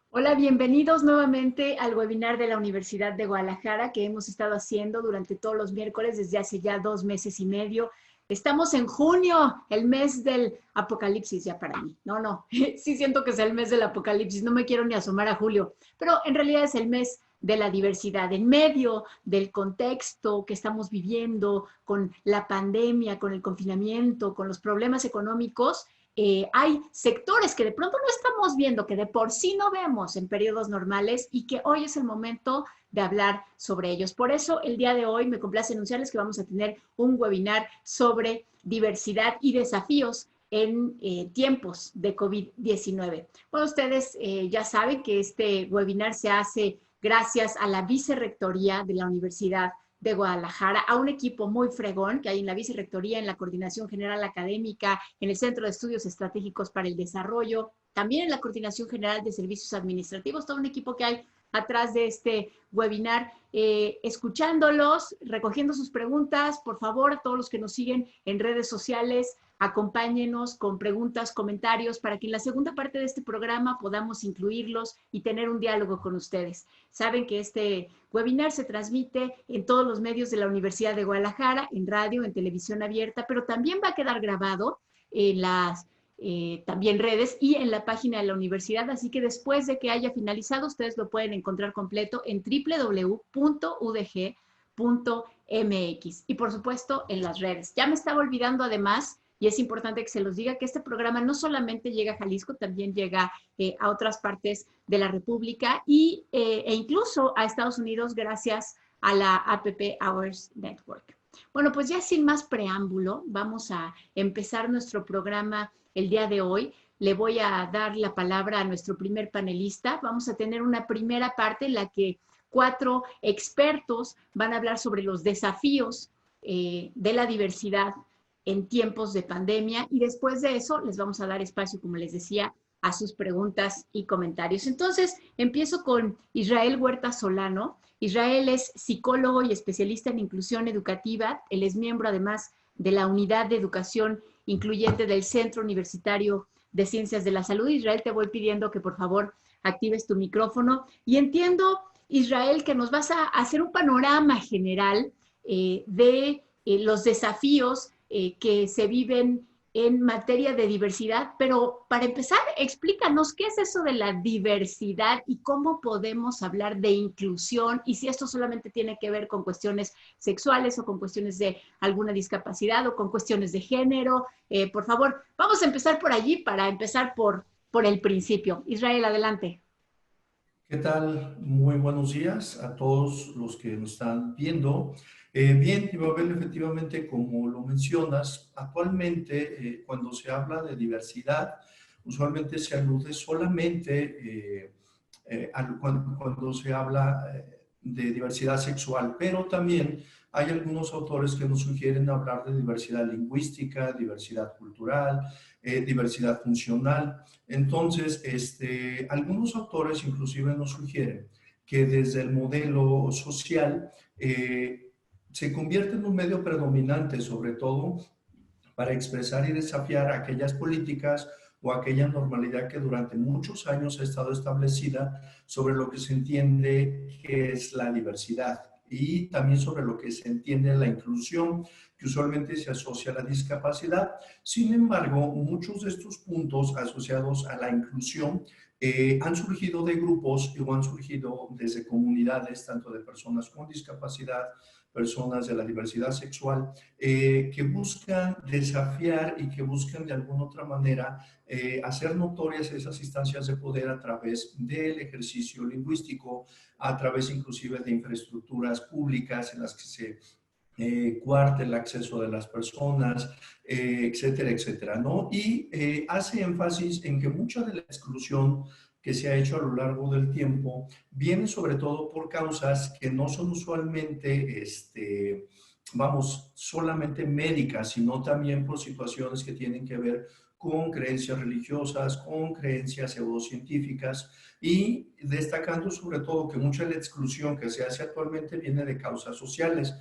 Hola, bienvenidos nuevamente al webinar de la Universidad de Guadalajara que hemos estado haciendo durante todos los miércoles desde hace ya 2 meses y medio. Estamos en junio, el mes del apocalipsis ya para mí. No, sí siento que es el mes del apocalipsis, no me quiero ni asomar a julio, pero en realidad es el mes de la diversidad. En medio del contexto que estamos viviendo con la pandemia, con el confinamiento, con los problemas económicos, hay sectores que de pronto no estamos viendo, que de por sí no vemos en periodos normales y que hoy es el momento de hablar sobre ellos. Por eso el día de hoy me complace anunciarles que vamos a tener un webinar sobre diversidad y desafíos en tiempos de COVID-19. Bueno, ustedes ya saben que este webinar se hace gracias a la Vicerrectoría de la Universidad de Guadalajara, a un equipo muy fregón que hay en la Vicerrectoría, en la Coordinación General Académica, en el Centro de Estudios Estratégicos para el Desarrollo, también en la Coordinación General de Servicios Administrativos, todo un equipo que hay atrás de este webinar, escuchándolos, recogiendo sus preguntas. Por favor, a todos los que nos siguen en redes sociales, acompáñenos con preguntas, comentarios, para que en la segunda parte de este programa podamos incluirlos y tener un diálogo con ustedes. Saben que este webinar se transmite en todos los medios de la Universidad de Guadalajara, en radio, en televisión abierta, pero también va a quedar grabado en las también redes y en la página de la universidad, así que después de que haya finalizado, ustedes lo pueden encontrar completo en www.udg.mx y por supuesto en las redes. Ya me estaba olvidando además, y es importante que se los diga, que este programa no solamente llega a Jalisco, también llega a otras partes de la República e incluso a Estados Unidos gracias a la APP Hours Network. Bueno, pues ya sin más preámbulo, vamos a empezar nuestro programa el día de hoy. Le voy a dar la palabra a nuestro primer panelista. Vamos a tener una primera parte en la que 4 expertos van a hablar sobre los desafíos de la diversidad en tiempos de pandemia y después de eso les vamos a dar espacio, como les decía, a sus preguntas y comentarios. Entonces, empiezo con Israel Huerta Solano. Israel es psicólogo y especialista en inclusión educativa. Él es miembro además de la Unidad de Educación Incluyente del Centro Universitario de Ciencias de la Salud. Israel, te voy pidiendo que por favor actives tu micrófono. Y entiendo, Israel, que nos vas a hacer un panorama general de los desafíos que se viven en materia de diversidad, pero para empezar, explícanos qué es eso de la diversidad y cómo podemos hablar de inclusión y si esto solamente tiene que ver con cuestiones sexuales o con cuestiones de alguna discapacidad o con cuestiones de género. Por favor, vamos a empezar por allí para empezar por el principio. Israel, adelante. ¿Qué tal? Muy buenos días a todos los que nos están viendo. Bien, Ibabel, efectivamente, como lo mencionas, actualmente cuando se habla de diversidad, usualmente se alude solamente cuando se habla de diversidad sexual, pero también hay algunos autores que nos sugieren hablar de diversidad lingüística, diversidad cultural, diversidad funcional. Entonces, algunos autores inclusive nos sugieren que desde el modelo social se convierte en un medio predominante, sobre todo para expresar y desafiar aquellas políticas o aquella normalidad que durante muchos años ha estado establecida sobre lo que se entiende que es la diversidad y también sobre lo que se entiende la inclusión, que usualmente se asocia a la discapacidad. Sin embargo, muchos de estos puntos asociados a la inclusión han surgido de grupos o han surgido desde comunidades, tanto de personas con discapacidad, personas de la diversidad sexual, que buscan desafiar y que buscan de alguna otra manera hacer notorias esas instancias de poder a través del ejercicio lingüístico, a través inclusive de infraestructuras públicas en las que se cuarte el acceso de las personas, etcétera, etcétera, ¿no? Y hace énfasis en que mucha de la exclusión que se ha hecho a lo largo del tiempo viene sobre todo por causas que no son usualmente, vamos, solamente médicas, sino también por situaciones que tienen que ver con creencias religiosas, con creencias pseudocientíficas y destacando sobre todo que mucha de la exclusión que se hace actualmente viene de causas sociales.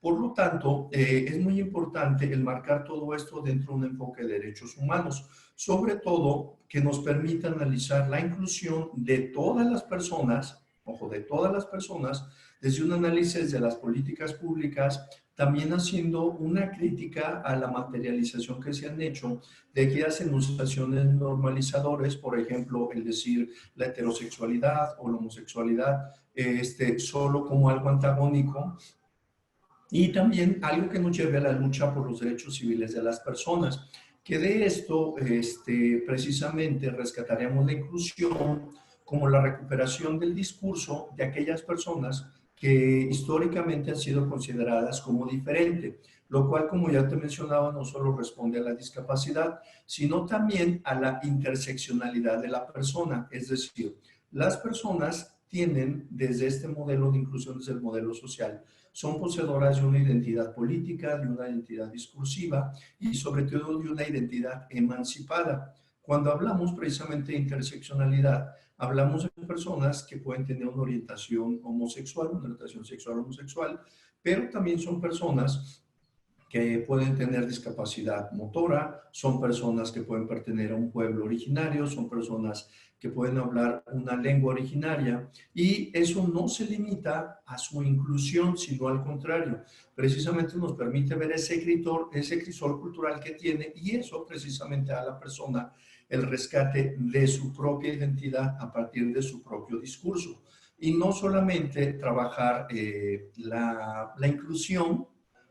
Por lo tanto, es muy importante el marcar todo esto dentro de un enfoque de derechos humanos, sobre todo que nos permita analizar la inclusión de todas las personas, ojo, de todas las personas, desde un análisis de las políticas públicas, también haciendo una crítica a la materialización que se han hecho de aquellas enunciaciones normalizadores, por ejemplo, el decir la heterosexualidad o la homosexualidad solo como algo antagónico, y también algo que nos lleve a la lucha por los derechos civiles de las personas, que de esto precisamente rescataríamos la inclusión como la recuperación del discurso de aquellas personas que históricamente han sido consideradas como diferente, lo cual, como ya te mencionaba, no solo responde a la discapacidad, sino también a la interseccionalidad de la persona, es decir, las personas tienen desde este modelo de inclusión, desde el modelo social, son poseedoras de una identidad política, de una identidad discursiva y sobre todo de una identidad emancipada. Cuando hablamos precisamente de interseccionalidad, hablamos de personas que pueden tener una orientación homosexual, una orientación sexual homosexual, pero también son personas que pueden tener discapacidad motora, son personas que pueden pertenecer a un pueblo originario, son personas que pueden hablar una lengua originaria, y eso no se limita a su inclusión, sino al contrario, precisamente nos permite ver ese crisol cultural que tiene, y eso precisamente a la persona el rescate de su propia identidad a partir de su propio discurso. Y no solamente trabajar la inclusión,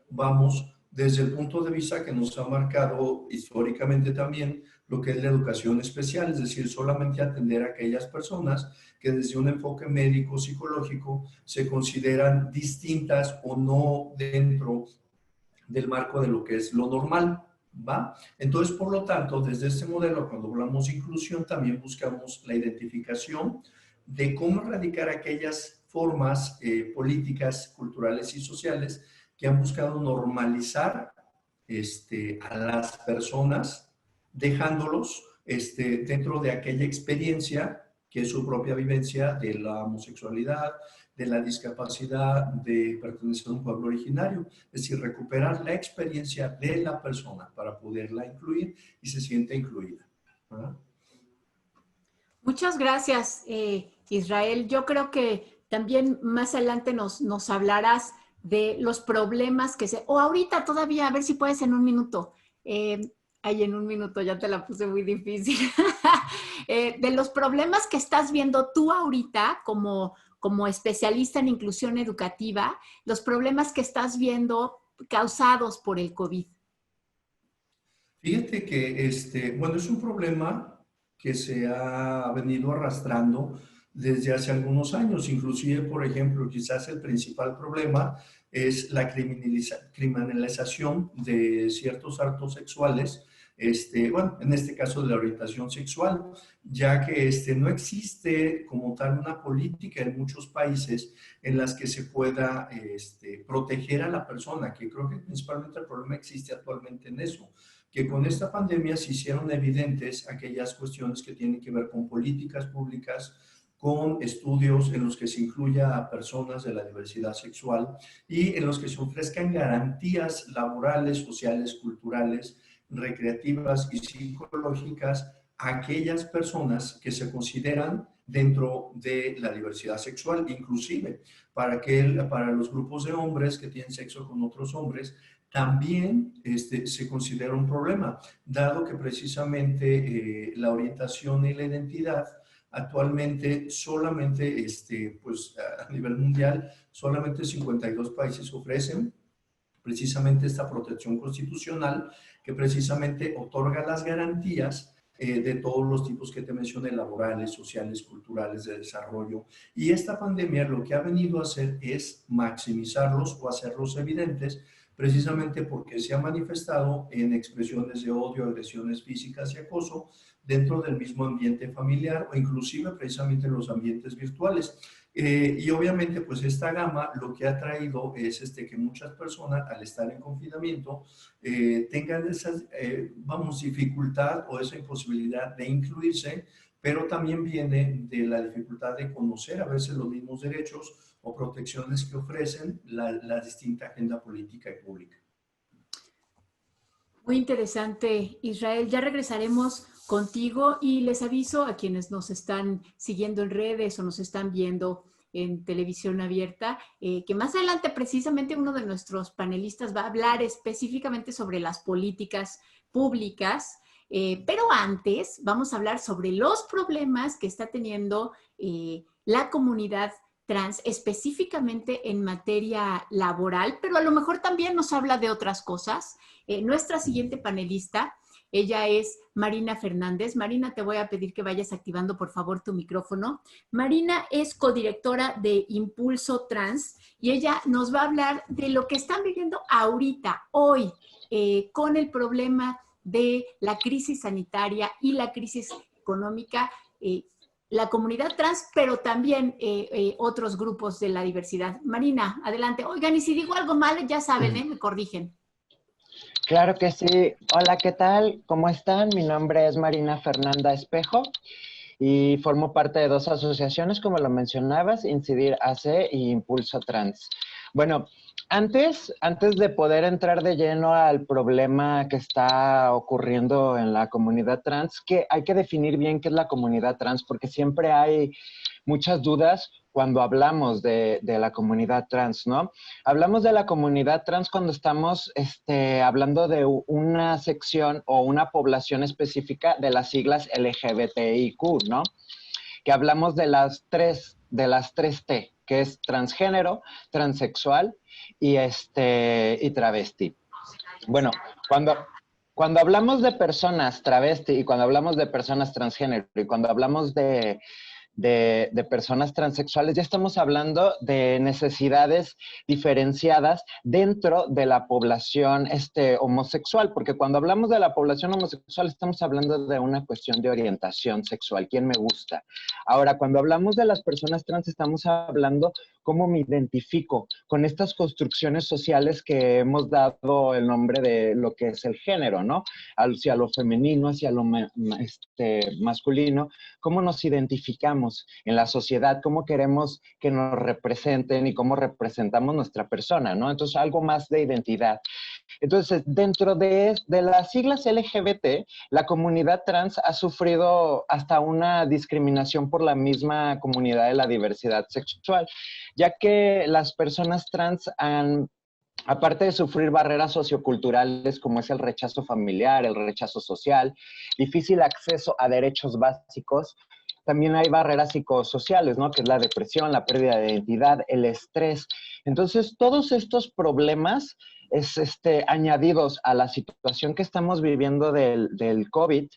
vamos, desde el punto de vista que nos ha marcado históricamente también lo que es la educación especial, es decir, solamente atender a aquellas personas que desde un enfoque médico psicológico se consideran distintas o no dentro del marco de lo que es lo normal, ¿va? Entonces, por lo tanto, desde este modelo, cuando hablamos de inclusión, también buscamos la identificación de cómo erradicar aquellas formas políticas, culturales y sociales que han buscado normalizar a las personas, dejándolos dentro de aquella experiencia que es su propia vivencia de la homosexualidad, de la discapacidad, de pertenecer a un pueblo originario. Es decir, recuperar la experiencia de la persona para poderla incluir y se siente incluida. ¿Verdad? Muchas gracias, Israel. Yo creo que también más adelante nos hablarás de los problemas que o ahorita todavía, a ver si puedes en un minuto. Ay, en un minuto ya te la puse muy difícil. De los problemas que estás viendo tú ahorita como especialista en inclusión educativa, los problemas que estás viendo causados por el COVID. Fíjate que, bueno, es un problema que se ha venido arrastrando desde hace algunos años. Inclusive, por ejemplo, quizás el principal problema es la criminalización de ciertos actos sexuales, bueno, en este caso de la orientación sexual, ya que no existe como tal una política en muchos países en las que se pueda proteger a la persona, que creo que principalmente el problema existe actualmente en eso, que con esta pandemia se hicieron evidentes aquellas cuestiones que tienen que ver con políticas públicas, con estudios en los que se incluya a personas de la diversidad sexual y en los que se ofrezcan garantías laborales, sociales, culturales, recreativas y psicológicas a aquellas personas que se consideran dentro de la diversidad sexual, inclusive para los grupos de hombres que tienen sexo con otros hombres, también se considera un problema, dado que precisamente la orientación y la identidad actualmente solamente, pues a nivel mundial, solamente 52 países ofrecen precisamente esta protección constitucional que precisamente otorga las garantías de todos los tipos que te mencioné, laborales, sociales, culturales, de desarrollo. Y esta pandemia lo que ha venido a hacer es maximizarlos o hacerlos evidentes, precisamente porque se ha manifestado en expresiones de odio, agresiones físicas y acoso dentro del mismo ambiente familiar o inclusive precisamente en los ambientes virtuales. Y obviamente pues esta gama lo que ha traído es que muchas personas al estar en confinamiento tengan esa, vamos, dificultad o esa imposibilidad de incluirse pero también viene de la dificultad de conocer a veces los mismos derechos o protecciones que ofrecen la distinta agenda política y pública. Muy interesante, Israel. Ya regresaremos contigo y les aviso a quienes nos están siguiendo en redes o nos están viendo en televisión abierta, que más adelante precisamente uno de nuestros panelistas va a hablar específicamente sobre las políticas públicas, pero antes vamos a hablar sobre los problemas que está teniendo la comunidad trans, específicamente en materia laboral, pero a lo mejor también nos habla de otras cosas. Nuestra siguiente panelista, ella es Marina Fernández. Marina, te voy a pedir que vayas activando por favor tu micrófono. Marina es codirectora de Impulso Trans y ella nos va a hablar de lo que están viviendo ahorita, hoy, con el problema de la crisis sanitaria y la crisis económica, la comunidad trans, pero también otros grupos de la diversidad. Marina, adelante. Oigan, y si digo algo mal, ya saben, me corrigen. Claro que sí. Hola, ¿qué tal? ¿Cómo están? Mi nombre es Marina Fernanda Espejo y formo parte de dos asociaciones, como lo mencionabas, Incidir AC y Impulso Trans. Bueno, antes de poder entrar de lleno al problema que está ocurriendo en la comunidad trans, que hay que definir bien qué es la comunidad trans, porque siempre hay muchas dudas cuando hablamos de la comunidad trans, ¿no? Hablamos de la comunidad trans cuando estamos hablando de una sección o una población específica de las siglas LGBTIQ, ¿no? Que hablamos de las tres T, que es transgénero, transexual y travesti. Bueno, cuando hablamos de personas travesti y cuando hablamos de personas transgénero y cuando hablamos de personas transexuales, ya estamos hablando de necesidades diferenciadas dentro de la población homosexual, porque cuando hablamos de la población homosexual estamos hablando de una cuestión de orientación sexual, quién me gusta. Ahora, cuando hablamos de las personas trans estamos hablando cómo me identifico con estas construcciones sociales que hemos dado el nombre de lo que es el género, ¿no? Hacia lo femenino, hacia lo masculino, cómo nos identificamos en la sociedad, cómo queremos que nos representen y cómo representamos nuestra persona, ¿no? Entonces, algo más de identidad. Entonces, dentro de las siglas LGBT, la comunidad trans ha sufrido hasta una discriminación por la misma comunidad de la diversidad sexual, ya que las personas trans han, aparte de sufrir barreras socioculturales como es el rechazo familiar, el rechazo social, difícil acceso a derechos básicos, también hay barreras psicosociales, ¿no? Que es la depresión, la pérdida de identidad, el estrés. Entonces, todos estos problemas añadidos a la situación que estamos viviendo del COVID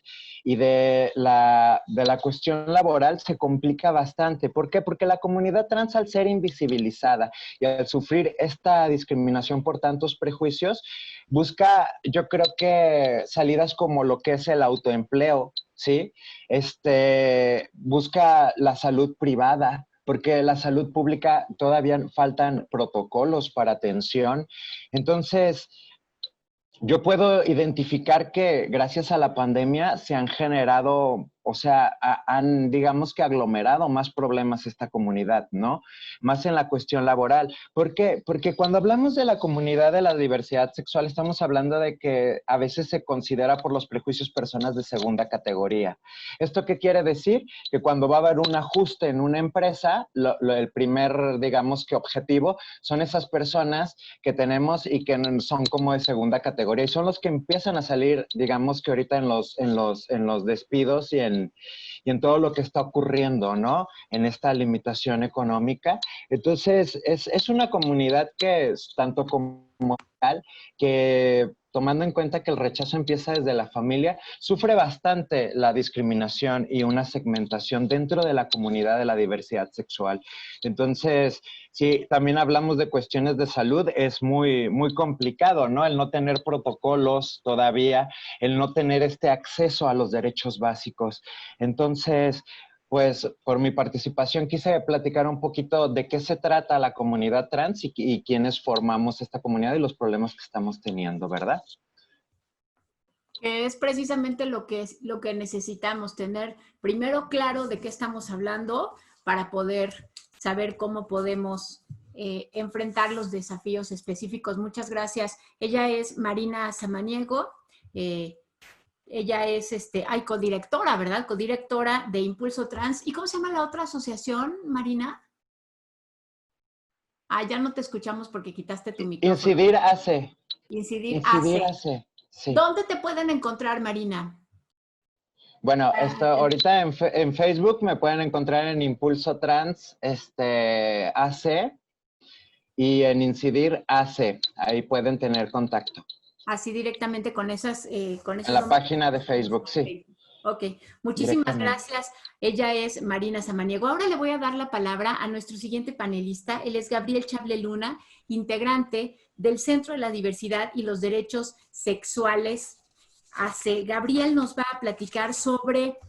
y de la cuestión laboral se complica bastante. ¿Por qué? Porque la comunidad trans, al ser invisibilizada y al sufrir esta discriminación por tantos prejuicios, busca, yo creo que salidas como lo que es el autoempleo, ¿sí? Busca la salud privada, porque la salud pública todavía faltan protocolos para atención. Entonces, yo puedo identificar que gracias a la pandemia se han generado, o sea, han, digamos que aglomerado más problemas esta comunidad, ¿no? Más en la cuestión laboral. ¿Por qué? Porque cuando hablamos de la comunidad de la diversidad sexual, estamos hablando de que a veces se considera por los prejuicios personas de segunda categoría. ¿Esto qué quiere decir? Que cuando va a haber un ajuste en una empresa, el primer, digamos que objetivo, son esas personas que tenemos y que son como de segunda categoría. Y son los que empiezan a salir, digamos que ahorita en los despidos y en todo lo que está ocurriendo, ¿no? En esta limitación económica. Entonces, es una comunidad que es tanto como tal, que tomando en cuenta que el rechazo empieza desde la familia, sufre bastante la discriminación y una segmentación dentro de la comunidad de la diversidad sexual. Entonces, si también hablamos de cuestiones de salud, es muy, muy complicado, ¿no? El no tener protocolos todavía, el no tener este acceso a los derechos básicos. Entonces, pues por mi participación quise platicar un poquito de qué se trata la comunidad trans y quiénes formamos esta comunidad y los problemas que estamos teniendo, ¿verdad? Que es precisamente lo que necesitamos, tener primero claro de qué estamos hablando para poder saber cómo podemos enfrentar los desafíos específicos. Muchas gracias. Ella es Marina Samaniego. eh, Ella es codirectora, ¿verdad? Codirectora de Impulso Trans. ¿Y cómo se llama la otra asociación, Marina? Ah, ya no te escuchamos porque quitaste tu micrófono. Incidir hace. Incidir Incidir hace. hace. Sí. ¿Dónde te pueden encontrar, Marina? Bueno, ahorita en Facebook me pueden encontrar en Impulso Trans AC y en Incidir AC. Ahí pueden tener contacto. Así directamente con esos En la nombres. página de Facebook, sí. Ok, muchísimas Directamente. gracias. Ella es Marina Samaniego. Ahora le voy a dar la palabra a nuestro siguiente panelista. Él es Gabriel Chable Luna, integrante del Centro de la Diversidad y los Derechos Sexuales. Gabriel nos va a platicar sobre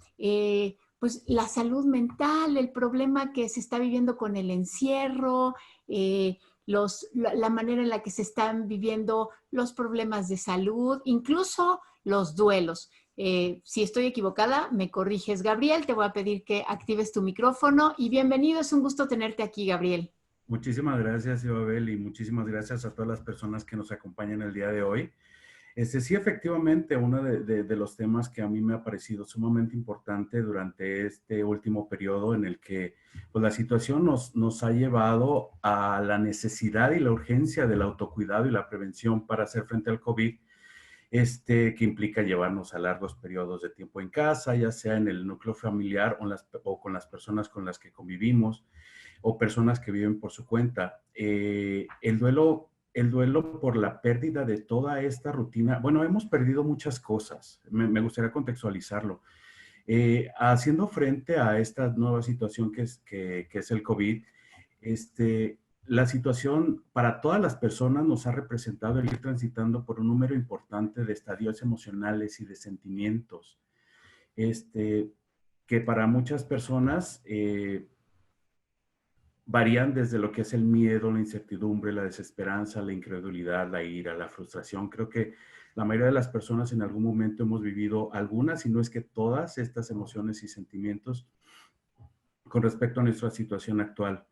pues, la salud mental, el problema que se está viviendo con el encierro, la manera en la que se están viviendo los problemas de salud, incluso los duelos. Si estoy equivocada, me corriges, Gabriel. Te voy a pedir que actives tu micrófono y bienvenido. Es un gusto tenerte aquí, Gabriel. Muchísimas gracias, Ibabel, y muchísimas gracias a todas las personas que nos acompañan el día de hoy. Sí, efectivamente, uno de los temas que a mí me ha parecido sumamente importante durante este último periodo en el que pues, la situación nos ha llevado a la necesidad y la urgencia del autocuidado y la prevención para hacer frente al COVID, que implica llevarnos a largos periodos de tiempo en casa, ya sea en el núcleo familiar o con las personas con las que convivimos o personas que viven por su cuenta. El duelo por la pérdida de toda esta rutina. Bueno, hemos perdido muchas cosas. Me gustaría contextualizarlo. Haciendo frente a esta nueva situación que es el COVID, la situación para todas las personas nos ha representado el ir transitando por un número importante de estadios emocionales y de sentimientos, que para muchas personas varían desde lo que es el miedo, la incertidumbre, la desesperanza, la incredulidad, la ira, la frustración. Creo que la mayoría de las personas en algún momento hemos vivido algunas, si no es que todas estas emociones y sentimientos con respecto a nuestra situación actual.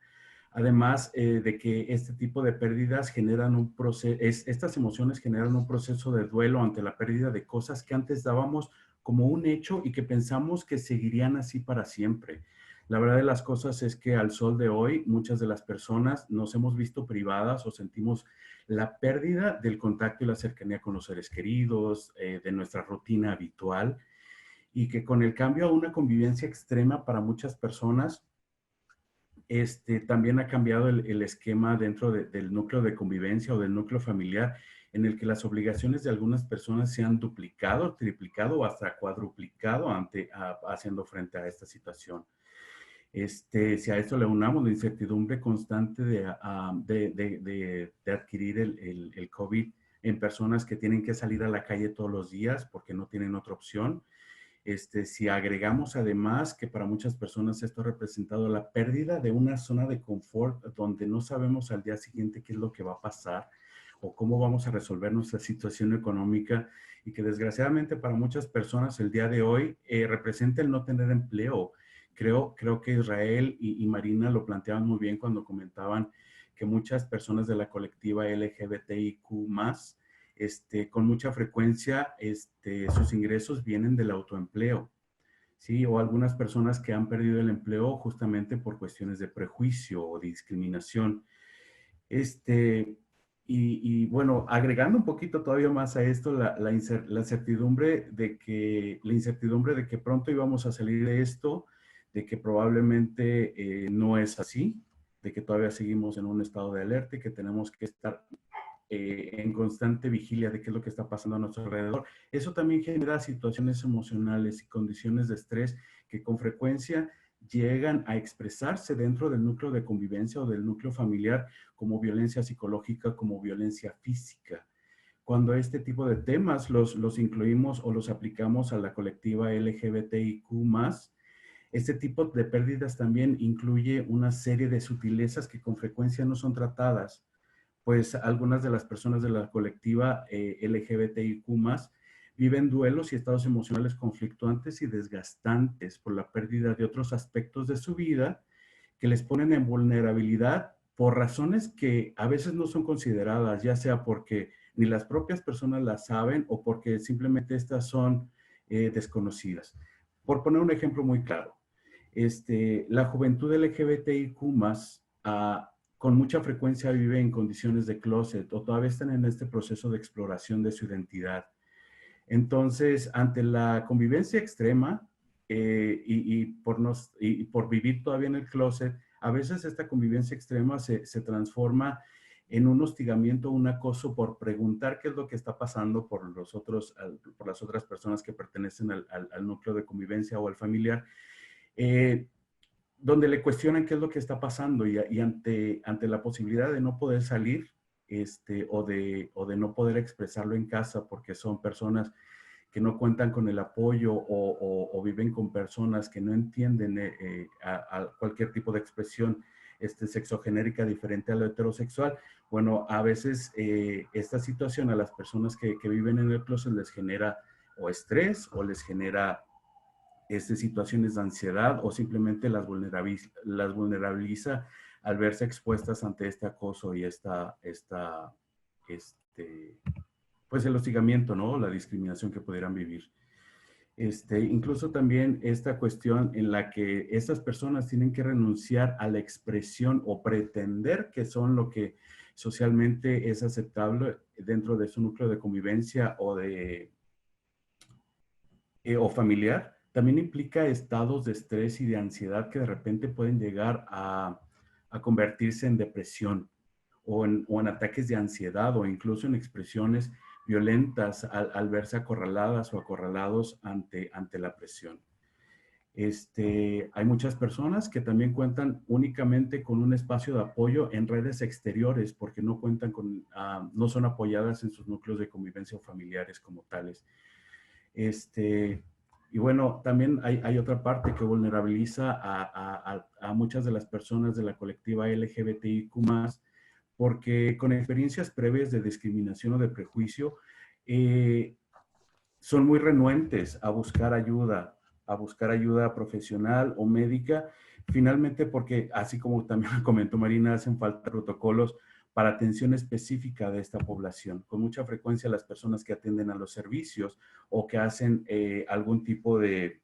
Además de que este tipo de pérdidas generan un proceso, estas emociones generan un proceso de duelo ante la pérdida de cosas que antes dábamos como un hecho y que pensamos que seguirían así para siempre. La verdad de las cosas es que al sol de hoy, muchas de las personas nos hemos visto privadas o sentimos la pérdida del contacto y la cercanía con los seres queridos, de nuestra rutina habitual, y que con el cambio a una convivencia extrema para muchas personas, también ha cambiado el esquema dentro del núcleo de convivencia o del núcleo familiar, en el que las obligaciones de algunas personas se han duplicado, triplicado o hasta cuadruplicado haciendo frente a esta situación. Si a esto le unamos la incertidumbre constante de adquirir el COVID en personas que tienen que salir a la calle todos los días porque no tienen otra opción, si agregamos además que para muchas personas esto ha representado la pérdida de una zona de confort donde no sabemos al día siguiente qué es lo que va a pasar o cómo vamos a resolver nuestra situación económica, y que desgraciadamente para muchas personas el día de hoy representa el no tener empleo. Creo que Israel y Marina lo planteaban muy bien cuando comentaban que muchas personas de la colectiva LGBTIQ+, con mucha frecuencia sus ingresos vienen del autoempleo, ¿sí? O algunas personas que han perdido el empleo justamente por cuestiones de prejuicio o de discriminación. Y bueno, agregando un poquito todavía más a esto, la incertidumbre de que pronto íbamos a salir de esto, de que probablemente no es así, de que todavía seguimos en un estado de alerta y que tenemos que estar en constante vigilia de qué es lo que está pasando a nuestro alrededor. Eso también genera situaciones emocionales y condiciones de estrés que con frecuencia llegan a expresarse dentro del núcleo de convivencia o del núcleo familiar como violencia psicológica, como violencia física. Cuando este tipo de temas los incluimos o los aplicamos a la colectiva LGBTIQ+, este tipo de pérdidas también incluye una serie de sutilezas que con frecuencia no son tratadas, pues algunas de las personas de la colectiva LGBTIQ+, viven duelos y estados emocionales conflictuantes y desgastantes por la pérdida de otros aspectos de su vida que les ponen en vulnerabilidad por razones que a veces no son consideradas, ya sea porque ni las propias personas las saben o porque simplemente estas son desconocidas. Por poner un ejemplo muy claro, la juventud LGBTIQ+, con mucha frecuencia vive en condiciones de closet o todavía están en este proceso de exploración de su identidad. Entonces, ante la convivencia extrema y por vivir todavía en el closet, a veces esta convivencia extrema se transforma en un hostigamiento, un acoso por preguntar qué es lo que está pasando por las otras personas que pertenecen al núcleo de convivencia o al familiar, donde le cuestionan qué es lo que está pasando y ante la posibilidad de no poder salir o de no poder expresarlo en casa porque son personas que no cuentan con el apoyo o viven con personas que no entienden a cualquier tipo de expresión sexogenérica diferente a lo heterosexual. Bueno, a veces esta situación a las personas que viven en el closet les genera o estrés o les genera situaciones de ansiedad o simplemente las vulnerabiliza al verse expuestas ante este acoso y pues el hostigamiento, ¿no? La discriminación que pudieran vivir. Incluso también esta cuestión en la que estas personas tienen que renunciar a la expresión o pretender que son lo que socialmente es aceptable dentro de su núcleo de convivencia o familiar, también implica estados de estrés y de ansiedad que de repente pueden llegar a convertirse en depresión o en ataques de ansiedad o incluso en expresiones violentas al verse acorraladas o acorralados ante la presión. Hay muchas personas que también cuentan únicamente con un espacio de apoyo en redes exteriores porque no cuentan no son apoyadas en sus núcleos de convivencia o familiares como tales. Y bueno, también hay otra parte que vulnerabiliza a muchas de las personas de la colectiva LGBTIQ+, porque con experiencias previas de discriminación o de prejuicio, son muy renuentes a buscar ayuda profesional o médica, finalmente porque, así como también comentó Marina, hacen falta protocolos para atención específica de esta población. Con mucha frecuencia las personas que atienden a los servicios o que hacen algún tipo de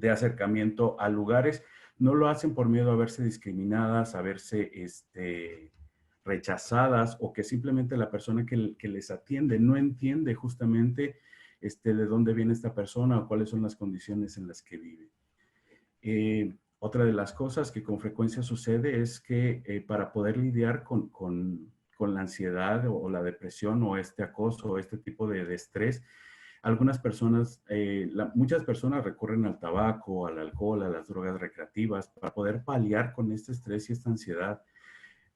acercamiento a lugares, no lo hacen por miedo a verse discriminadas, a verse rechazadas o que simplemente la persona que les atiende no entiende justamente de dónde viene esta persona o cuáles son las condiciones en las que vive. Otra de las cosas que con frecuencia sucede es que para poder lidiar con la ansiedad o la depresión o este acoso o este tipo de estrés, algunas personas, muchas personas recurren al tabaco, al alcohol, a las drogas recreativas para poder paliar con este estrés y esta ansiedad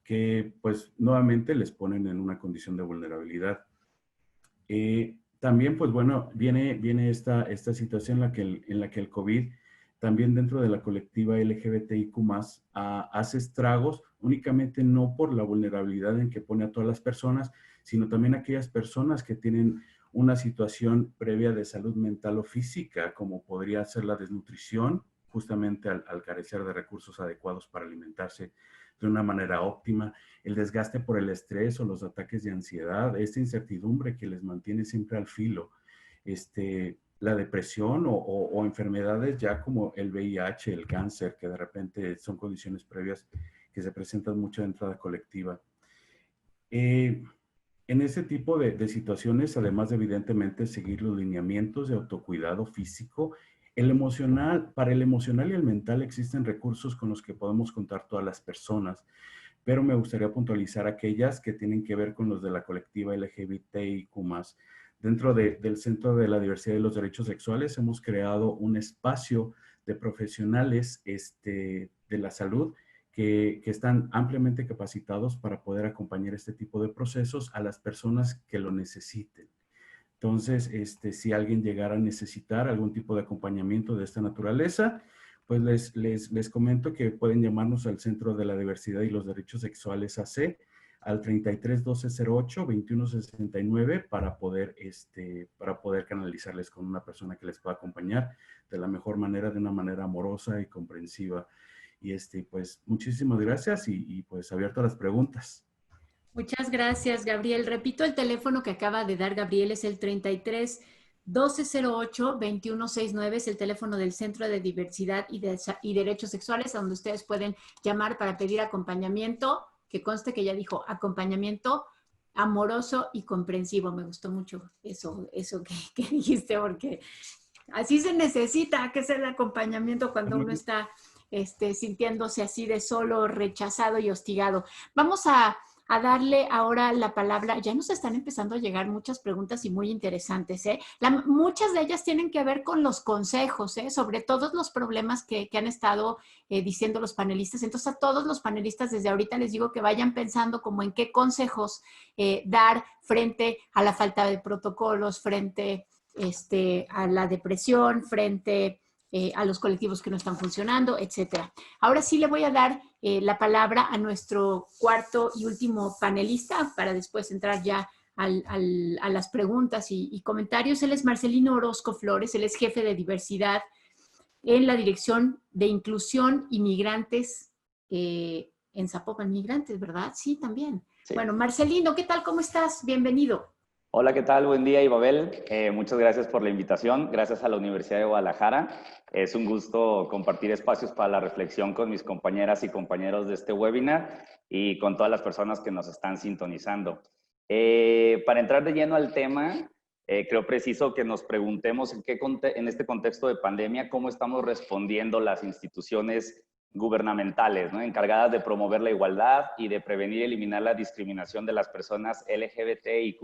que pues nuevamente les ponen en una condición de vulnerabilidad. También pues bueno, viene esta situación en la que el COVID también dentro de la colectiva LGBTIQ+, hace estragos únicamente no por la vulnerabilidad en que pone a todas las personas, sino también aquellas personas que tienen una situación previa de salud mental o física, como podría ser la desnutrición, justamente al carecer de recursos adecuados para alimentarse de una manera óptima, el desgaste por el estrés o los ataques de ansiedad, esta incertidumbre que les mantiene siempre al filo, la depresión o enfermedades ya como el VIH, el cáncer, que de repente son condiciones previas que se presentan mucho dentro de la colectiva. En ese tipo de situaciones, además de evidentemente seguir los lineamientos de autocuidado físico, para el emocional y el mental existen recursos con los que podemos contar todas las personas, pero me gustaría puntualizar aquellas que tienen que ver con los de la colectiva LGBTIQ+. Dentro del Centro de la Diversidad y los Derechos Sexuales hemos creado un espacio de profesionales de la salud que están ampliamente capacitados para poder acompañar este tipo de procesos a las personas que lo necesiten. Entonces, si alguien llegara a necesitar algún tipo de acompañamiento de esta naturaleza, pues les comento que pueden llamarnos al Centro de la Diversidad y los Derechos Sexuales AC al 33 12 08 21 69 para poder canalizarles con una persona que les pueda acompañar de la mejor manera, de una manera amorosa y comprensiva. Y pues muchísimas gracias y pues abierto a las preguntas. Muchas gracias, Gabriel. Repito, el teléfono que acaba de dar Gabriel es el 33 12 08 21 69, es el teléfono del Centro de Diversidad y Derechos Sexuales, a donde ustedes pueden llamar para pedir acompañamiento, que conste que ya dijo acompañamiento amoroso y comprensivo. Me gustó mucho eso que dijiste, porque así se necesita, que sea el acompañamiento cuando uno está sintiéndose así de solo, rechazado y hostigado. Vamos a darle ahora la palabra. Ya nos están empezando a llegar muchas preguntas y muy interesantes. Muchas de ellas tienen que ver con los consejos, sobre todos los problemas que han estado diciendo los panelistas. Entonces, a todos los panelistas desde ahorita les digo que vayan pensando como en qué consejos dar frente a la falta de protocolos, frente a la depresión, frente a los colectivos que no están funcionando, etcétera. Ahora sí le voy a dar la palabra a nuestro cuarto y último panelista para después entrar ya a las preguntas y comentarios. Él es Marcelino Orozco Flores, él es jefe de diversidad en la Dirección de Inclusión y Migrantes en Zapopan. Migrantes, ¿verdad? Sí, también. Sí. Bueno, Marcelino, ¿qué tal? ¿Cómo estás? Bienvenido. Hola, ¿qué tal? Buen día, Ibabel. Muchas gracias por la invitación. Gracias a la Universidad de Guadalajara. Es un gusto compartir espacios para la reflexión con mis compañeras y compañeros de este webinar y con todas las personas que nos están sintonizando. Para entrar de lleno al tema, creo preciso que nos preguntemos en este contexto de pandemia, cómo estamos respondiendo las instituciones gubernamentales, ¿no?, encargadas de promover la igualdad y de prevenir y eliminar la discriminación de las personas LGBTIQ+.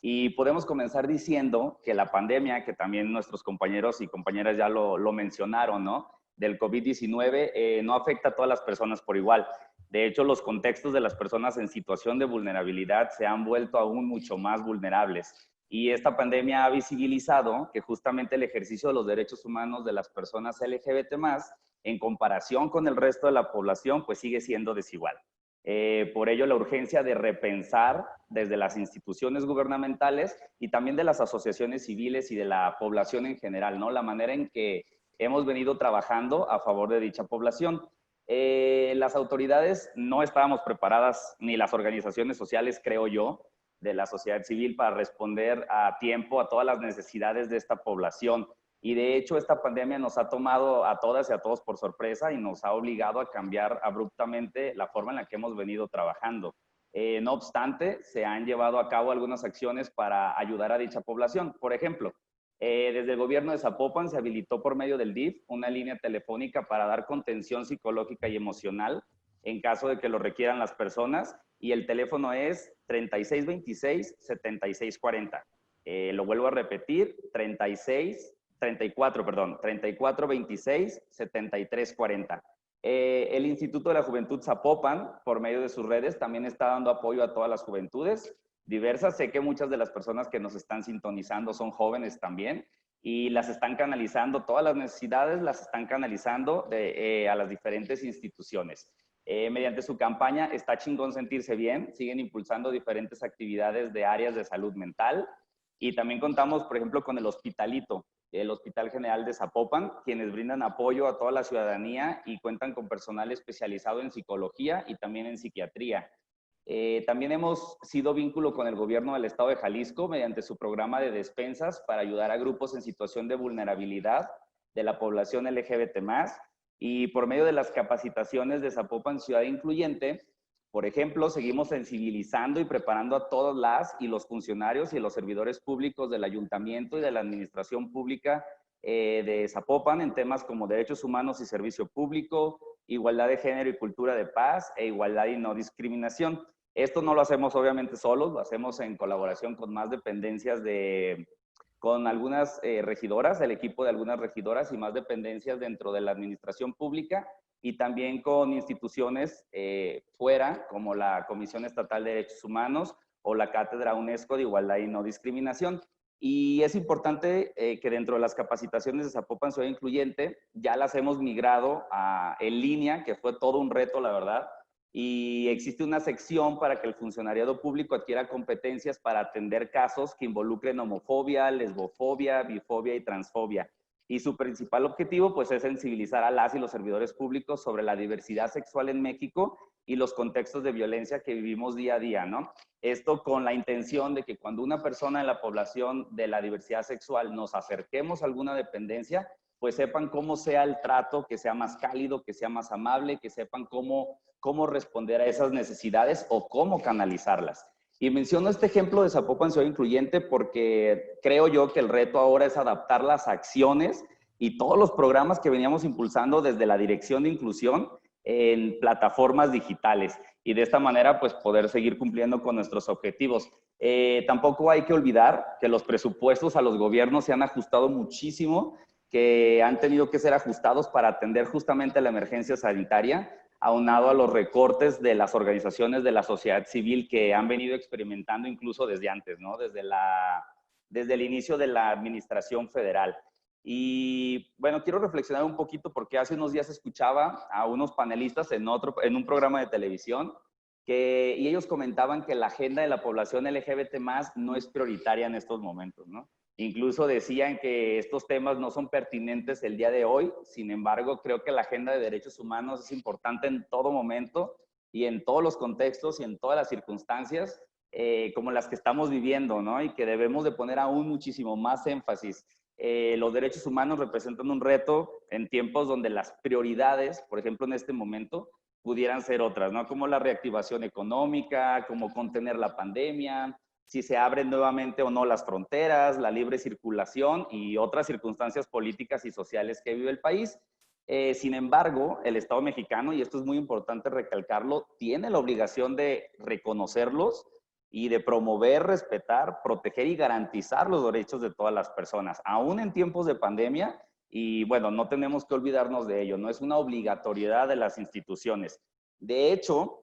Y podemos comenzar diciendo que la pandemia, que también nuestros compañeros y compañeras ya lo mencionaron, ¿no?, del COVID-19, no afecta a todas las personas por igual. De hecho, los contextos de las personas en situación de vulnerabilidad se han vuelto aún mucho más vulnerables. Y esta pandemia ha visibilizado que justamente el ejercicio de los derechos humanos de las personas LGBT+, en comparación con el resto de la población, pues sigue siendo desigual. Por ello, la urgencia de repensar desde las instituciones gubernamentales y también de las asociaciones civiles y de la población en general, ¿no?, la manera en que hemos venido trabajando a favor de dicha población. Las autoridades no estábamos preparadas, ni las organizaciones sociales, creo yo, de la sociedad civil, para responder a tiempo a todas las necesidades de esta población. Y de hecho, esta pandemia nos ha tomado a todas y a todos por sorpresa y nos ha obligado a cambiar abruptamente la forma en la que hemos venido trabajando. No obstante, se han llevado a cabo algunas acciones para ayudar a dicha población. Por ejemplo, desde el gobierno de Zapopan se habilitó por medio del DIF una línea telefónica para dar contención psicológica y emocional en caso de que lo requieran las personas, y el teléfono es 3626-7640. Lo vuelvo a repetir, 3426-7340. El Instituto de la Juventud Zapopan, por medio de sus redes, también está dando apoyo a todas las juventudes diversas. Sé que muchas de las personas que nos están sintonizando son jóvenes también, y las están canalizando, todas las necesidades las están canalizando a las diferentes instituciones. Mediante su campaña Está Chingón Sentirse Bien, siguen impulsando diferentes actividades de áreas de salud mental, y también contamos, por ejemplo, con el Hospitalito, el Hospital General de Zapopan, quienes brindan apoyo a toda la ciudadanía y cuentan con personal especializado en psicología y también en psiquiatría. También hemos sido vínculo con el gobierno del estado de Jalisco mediante su programa de despensas para ayudar a grupos en situación de vulnerabilidad de la población LGBT+, y por medio de las capacitaciones de Zapopan Ciudad Incluyente. Por ejemplo, seguimos sensibilizando y preparando a todas las y los funcionarios y los servidores públicos del ayuntamiento y de la administración pública de Zapopan en temas como derechos humanos y servicio público, igualdad de género y cultura de paz, e igualdad y no discriminación. Esto no lo hacemos obviamente solos, lo hacemos en colaboración con más dependencias con algunas regidoras, el equipo de algunas regidoras y más dependencias dentro de la administración pública, y también con instituciones fuera, como la Comisión Estatal de Derechos Humanos o la Cátedra UNESCO de Igualdad y No Discriminación. Y es importante que dentro de las capacitaciones de Zapopan Ciudad Incluyente ya las hemos migrado en línea, que fue todo un reto, la verdad, y existe una sección para que el funcionariado público adquiera competencias para atender casos que involucren homofobia, lesbofobia, bifobia y transfobia. Y su principal objetivo, pues, es sensibilizar a las y los servidores públicos sobre la diversidad sexual en México y los contextos de violencia que vivimos día a día, ¿no? Esto con la intención de que cuando una persona en la población de la diversidad sexual nos acerquemos a alguna dependencia, pues sepan cómo sea el trato, que sea más cálido, que sea más amable, que sepan cómo responder a esas necesidades o cómo canalizarlas. Y menciono este ejemplo de Zapopan Ciudad Incluyente porque creo yo que el reto ahora es adaptar las acciones y todos los programas que veníamos impulsando desde la Dirección de Inclusión en plataformas digitales y de esta manera pues poder seguir cumpliendo con nuestros objetivos. Tampoco hay que olvidar que los presupuestos a los gobiernos se han ajustado muchísimo, que han tenido que ser ajustados para atender justamente la emergencia sanitaria, aunado a los recortes de las organizaciones de la sociedad civil que han venido experimentando incluso desde antes, ¿no? Desde el inicio de la administración federal. Y bueno, quiero reflexionar un poquito porque hace unos días escuchaba a unos panelistas en un programa de televisión y ellos comentaban que la agenda de la población LGBT+ no es prioritaria en estos momentos, ¿no? Incluso decían que estos temas no son pertinentes el día de hoy. Sin embargo, creo que la agenda de derechos humanos es importante en todo momento y en todos los contextos y en todas las circunstancias como las que estamos viviendo, ¿no? Y que debemos de poner aún muchísimo más énfasis. Los derechos humanos representan un reto en tiempos donde las prioridades, por ejemplo, en este momento, pudieran ser otras, ¿no? Como la reactivación económica, como contener la pandemia, si se abren nuevamente o no las fronteras, la libre circulación y otras circunstancias políticas y sociales que vive el país. Sin embargo, el Estado mexicano, y esto es muy importante recalcarlo, tiene la obligación de reconocerlos y de promover, respetar, proteger y garantizar los derechos de todas las personas, aún en tiempos de pandemia. Y bueno, no tenemos que olvidarnos de ello, no es una obligatoriedad de las instituciones. De hecho,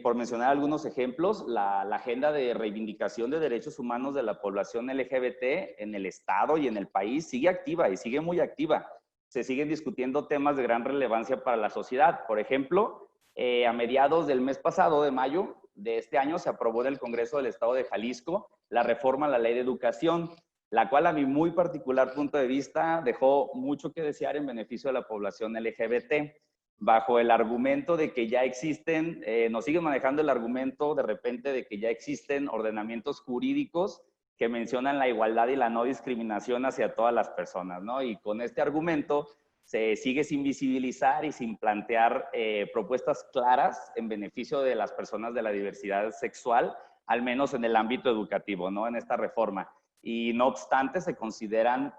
por mencionar algunos ejemplos, la agenda de reivindicación de derechos humanos de la población LGBT en el Estado y en el país sigue activa y sigue muy activa. Se siguen discutiendo temas de gran relevancia para la sociedad. Por ejemplo, a mediados del mes pasado, de mayo de este año, se aprobó en el Congreso del Estado de Jalisco la reforma a la Ley de Educación, la cual a mi muy particular punto de vista dejó mucho que desear en beneficio de la población LGBT. Bajo el argumento de que ya existen, nos siguen manejando el argumento de repente de que ya existen ordenamientos jurídicos que mencionan la igualdad y la no discriminación hacia todas las personas, ¿no? Y con este argumento se sigue sin visibilizar y sin plantear propuestas claras en beneficio de las personas de la diversidad sexual, al menos en el ámbito educativo, ¿no? En esta reforma. Y no obstante, se consideran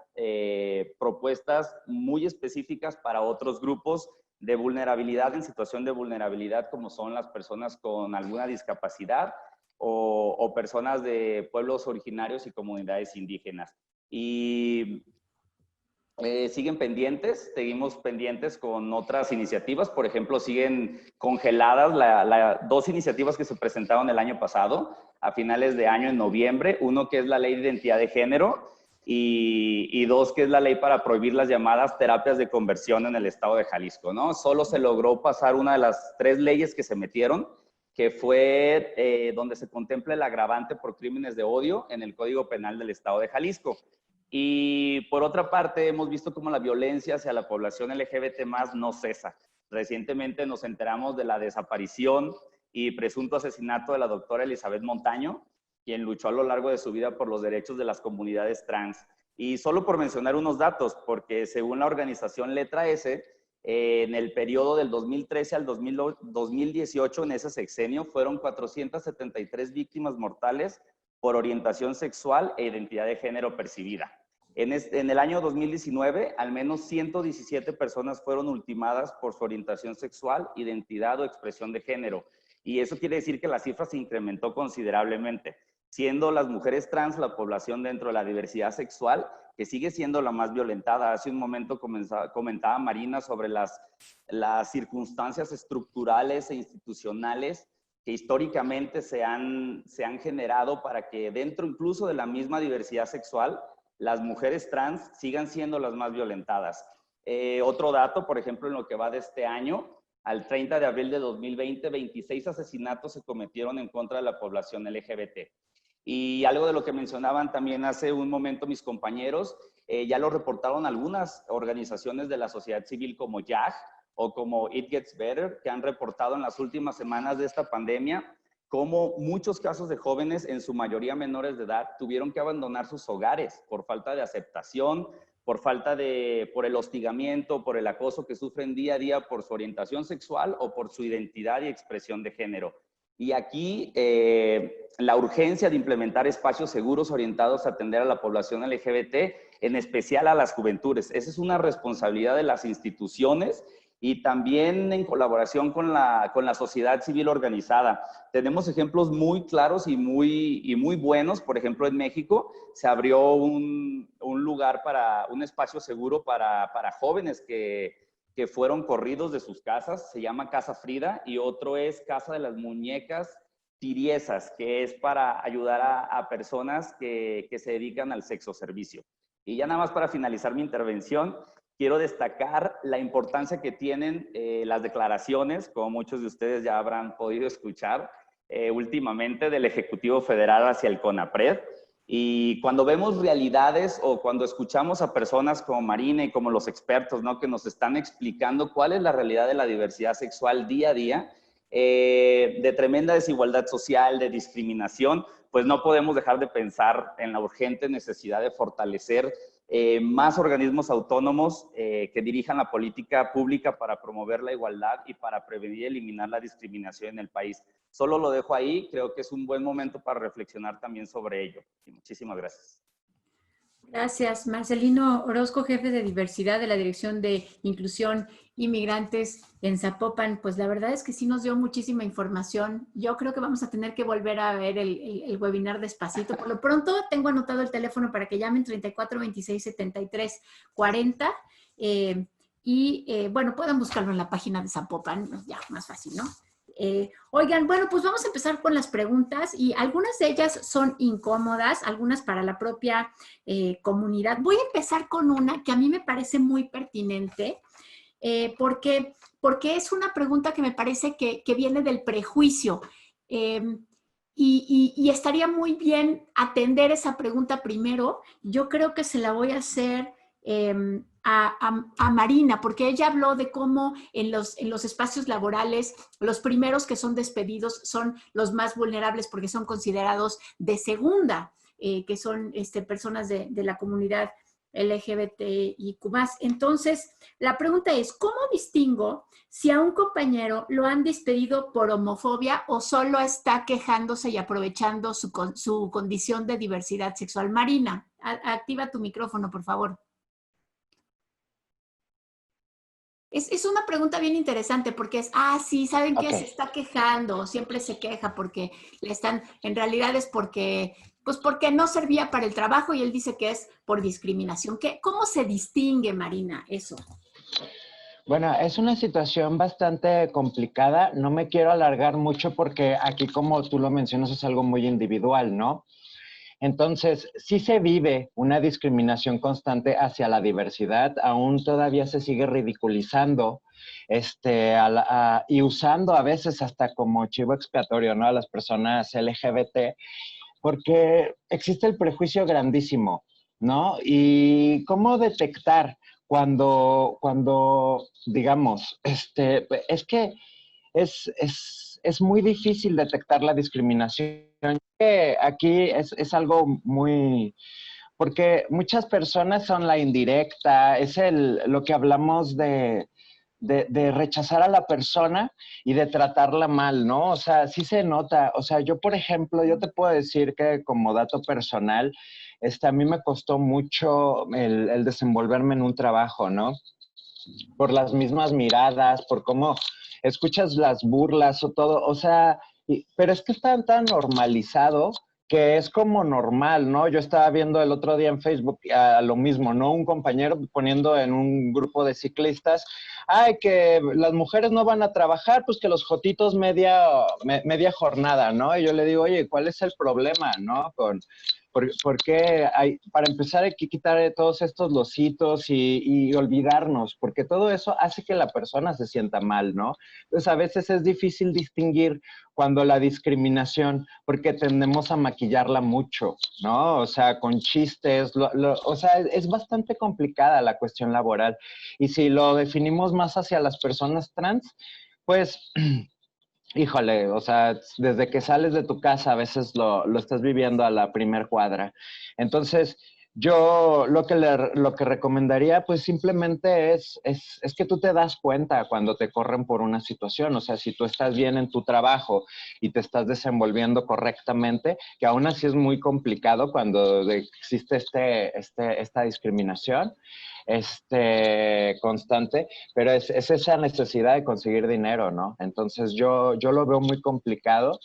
propuestas muy específicas para otros grupos de vulnerabilidad, en situación de vulnerabilidad, como son las personas con alguna discapacidad o personas de pueblos originarios y comunidades indígenas. Y seguimos pendientes con otras iniciativas. Por ejemplo, siguen congeladas dos iniciativas que se presentaron el año pasado, a finales de año, en noviembre. Uno que es la Ley de Identidad de Género, y dos, que es la ley para prohibir las llamadas terapias de conversión en el estado de Jalisco, ¿no? Solo se logró pasar una de las 3 leyes que se metieron, que fue donde se contempla el agravante por crímenes de odio en el Código Penal del estado de Jalisco. Y por otra parte, hemos visto cómo la violencia hacia la población LGBT+ no cesa. Recientemente nos enteramos de la desaparición y presunto asesinato de la doctora Elizabeth Montaño, quien luchó a lo largo de su vida por los derechos de las comunidades trans. Y solo por mencionar unos datos, porque según la organización Letra S, en el periodo del 2013 al 2018, en ese sexenio, fueron 473 víctimas mortales por orientación sexual e identidad de género percibida. En el año 2019, al menos 117 personas fueron ultimadas por su orientación sexual, identidad o expresión de género. Y eso quiere decir que la cifra se incrementó considerablemente, siendo las mujeres trans la población dentro de la diversidad sexual que sigue siendo la más violentada. Hace un momento comentaba Marina sobre las circunstancias estructurales e institucionales que históricamente se han generado para que dentro incluso de la misma diversidad sexual, las mujeres trans sigan siendo las más violentadas. Otro dato, por ejemplo, en lo que va de este año, al 30 de abril de 2020, 26 asesinatos se cometieron en contra de la población LGBT. Y algo de lo que mencionaban también hace un momento mis compañeros, ya lo reportaron algunas organizaciones de la sociedad civil como YAG o como It Gets Better, que han reportado en las últimas semanas de esta pandemia cómo muchos casos de jóvenes, en su mayoría menores de edad, tuvieron que abandonar sus hogares por falta de aceptación, por el hostigamiento, por el acoso que sufren día a día por su orientación sexual o por su identidad y expresión de género. Y aquí la urgencia de implementar espacios seguros orientados a atender a la población LGBT, en especial a las juventudes. Esa es una responsabilidad de las instituciones y también en colaboración con la sociedad civil organizada. Tenemos ejemplos muy claros y muy buenos. Por ejemplo, en México se abrió un espacio seguro para jóvenes que fueron corridos de sus casas, se llama Casa Frida, y otro es Casa de las Muñecas Tiriesas, que es para ayudar a personas que se dedican al sexo servicio. Y ya nada más para finalizar mi intervención, quiero destacar la importancia que tienen las declaraciones, como muchos de ustedes ya habrán podido escuchar últimamente, del Ejecutivo Federal hacia el CONAPRED. Y cuando vemos realidades o cuando escuchamos a personas como Marina y como los expertos, ¿no?, que nos están explicando cuál es la realidad de la diversidad sexual día a día, de tremenda desigualdad social, de discriminación, pues no podemos dejar de pensar en la urgente necesidad de fortalecer más organismos autónomos que dirijan la política pública para promover la igualdad y para prevenir y eliminar la discriminación en el país. Solo lo dejo ahí, creo que es un buen momento para reflexionar también sobre ello. Y muchísimas gracias. Gracias. Marcelino Orozco, jefe de diversidad de la Dirección de Inclusión y Migrantes en Zapopan. Pues la verdad es que sí nos dio muchísima información. Yo creo que vamos a tener que volver a ver el webinar despacito. Por lo pronto tengo anotado el teléfono para que llamen 34 26 73 40 bueno, pueden buscarlo en la página de Zapopan, ya más fácil, ¿no? Oigan, bueno, pues vamos a empezar con las preguntas y algunas de ellas son incómodas, algunas para la propia comunidad. Voy a empezar con una que a mí me parece muy pertinente porque es una pregunta que me parece que viene del prejuicio y estaría muy bien atender esa pregunta primero. Yo creo que se la voy a hacer a Marina, porque ella habló de cómo en los espacios laborales los primeros que son despedidos son los más vulnerables porque son considerados de segunda, que son personas de la comunidad LGBTIQ+. Entonces, la pregunta es, ¿cómo distingo si a un compañero lo han despedido por homofobia o solo está quejándose y aprovechando su condición de diversidad sexual? Marina, activa tu micrófono, por favor. Es una pregunta bien interesante porque sí, ¿saben qué? Se está quejando, siempre se queja porque en realidad es porque no servía para el trabajo y él dice que es por discriminación. ¿Cómo se distingue, Marina, eso? Bueno, es una situación bastante complicada. No me quiero alargar mucho porque aquí, como tú lo mencionas, es algo muy individual, ¿no? Entonces, sí se vive una discriminación constante hacia la diversidad, aún todavía se sigue ridiculizando y usando a veces hasta como chivo expiatorio, ¿no?, a las personas LGBT, porque existe el prejuicio grandísimo, ¿no? Y cómo detectar cuando digamos, es que es muy difícil detectar la discriminación. Aquí es algo muy... Porque muchas personas son la indirecta, lo que hablamos de rechazar a la persona y de tratarla mal, ¿no? O sea, sí se nota. O sea, yo, por ejemplo, yo te puedo decir que como dato personal, a mí me costó mucho el desenvolverme en un trabajo, ¿no? Por las mismas miradas, por cómo escuchas las burlas o todo, o sea, pero es que está tan normalizado que es como normal, ¿no? Yo estaba viendo el otro día en Facebook lo mismo, ¿no? Un compañero poniendo en un grupo de ciclistas, que las mujeres no van a trabajar, pues que los jotitos media jornada, ¿no? Y yo le digo, oye, ¿cuál es el problema, no? ¿Por qué hay, para empezar hay que quitar todos estos lositos y olvidarnos? Porque todo eso hace que la persona se sienta mal, ¿no? Entonces a veces es difícil distinguir cuando la discriminación, porque tendemos a maquillarla mucho, ¿no? O sea, con chistes, o sea, es bastante complicada la cuestión laboral. Y si lo definimos más hacia las personas trans, pues... Híjole, o sea, desde que sales de tu casa a veces lo estás viviendo a la primer cuadra. Entonces, yo lo que recomendaría, pues simplemente es que tú te das cuenta cuando te corren por una situación. O sea, si tú estás bien en tu trabajo y te estás desenvolviendo correctamente, que aún así es muy complicado cuando existe esta discriminación constante, pero es esa necesidad de conseguir dinero, ¿no? Entonces yo lo veo muy complicado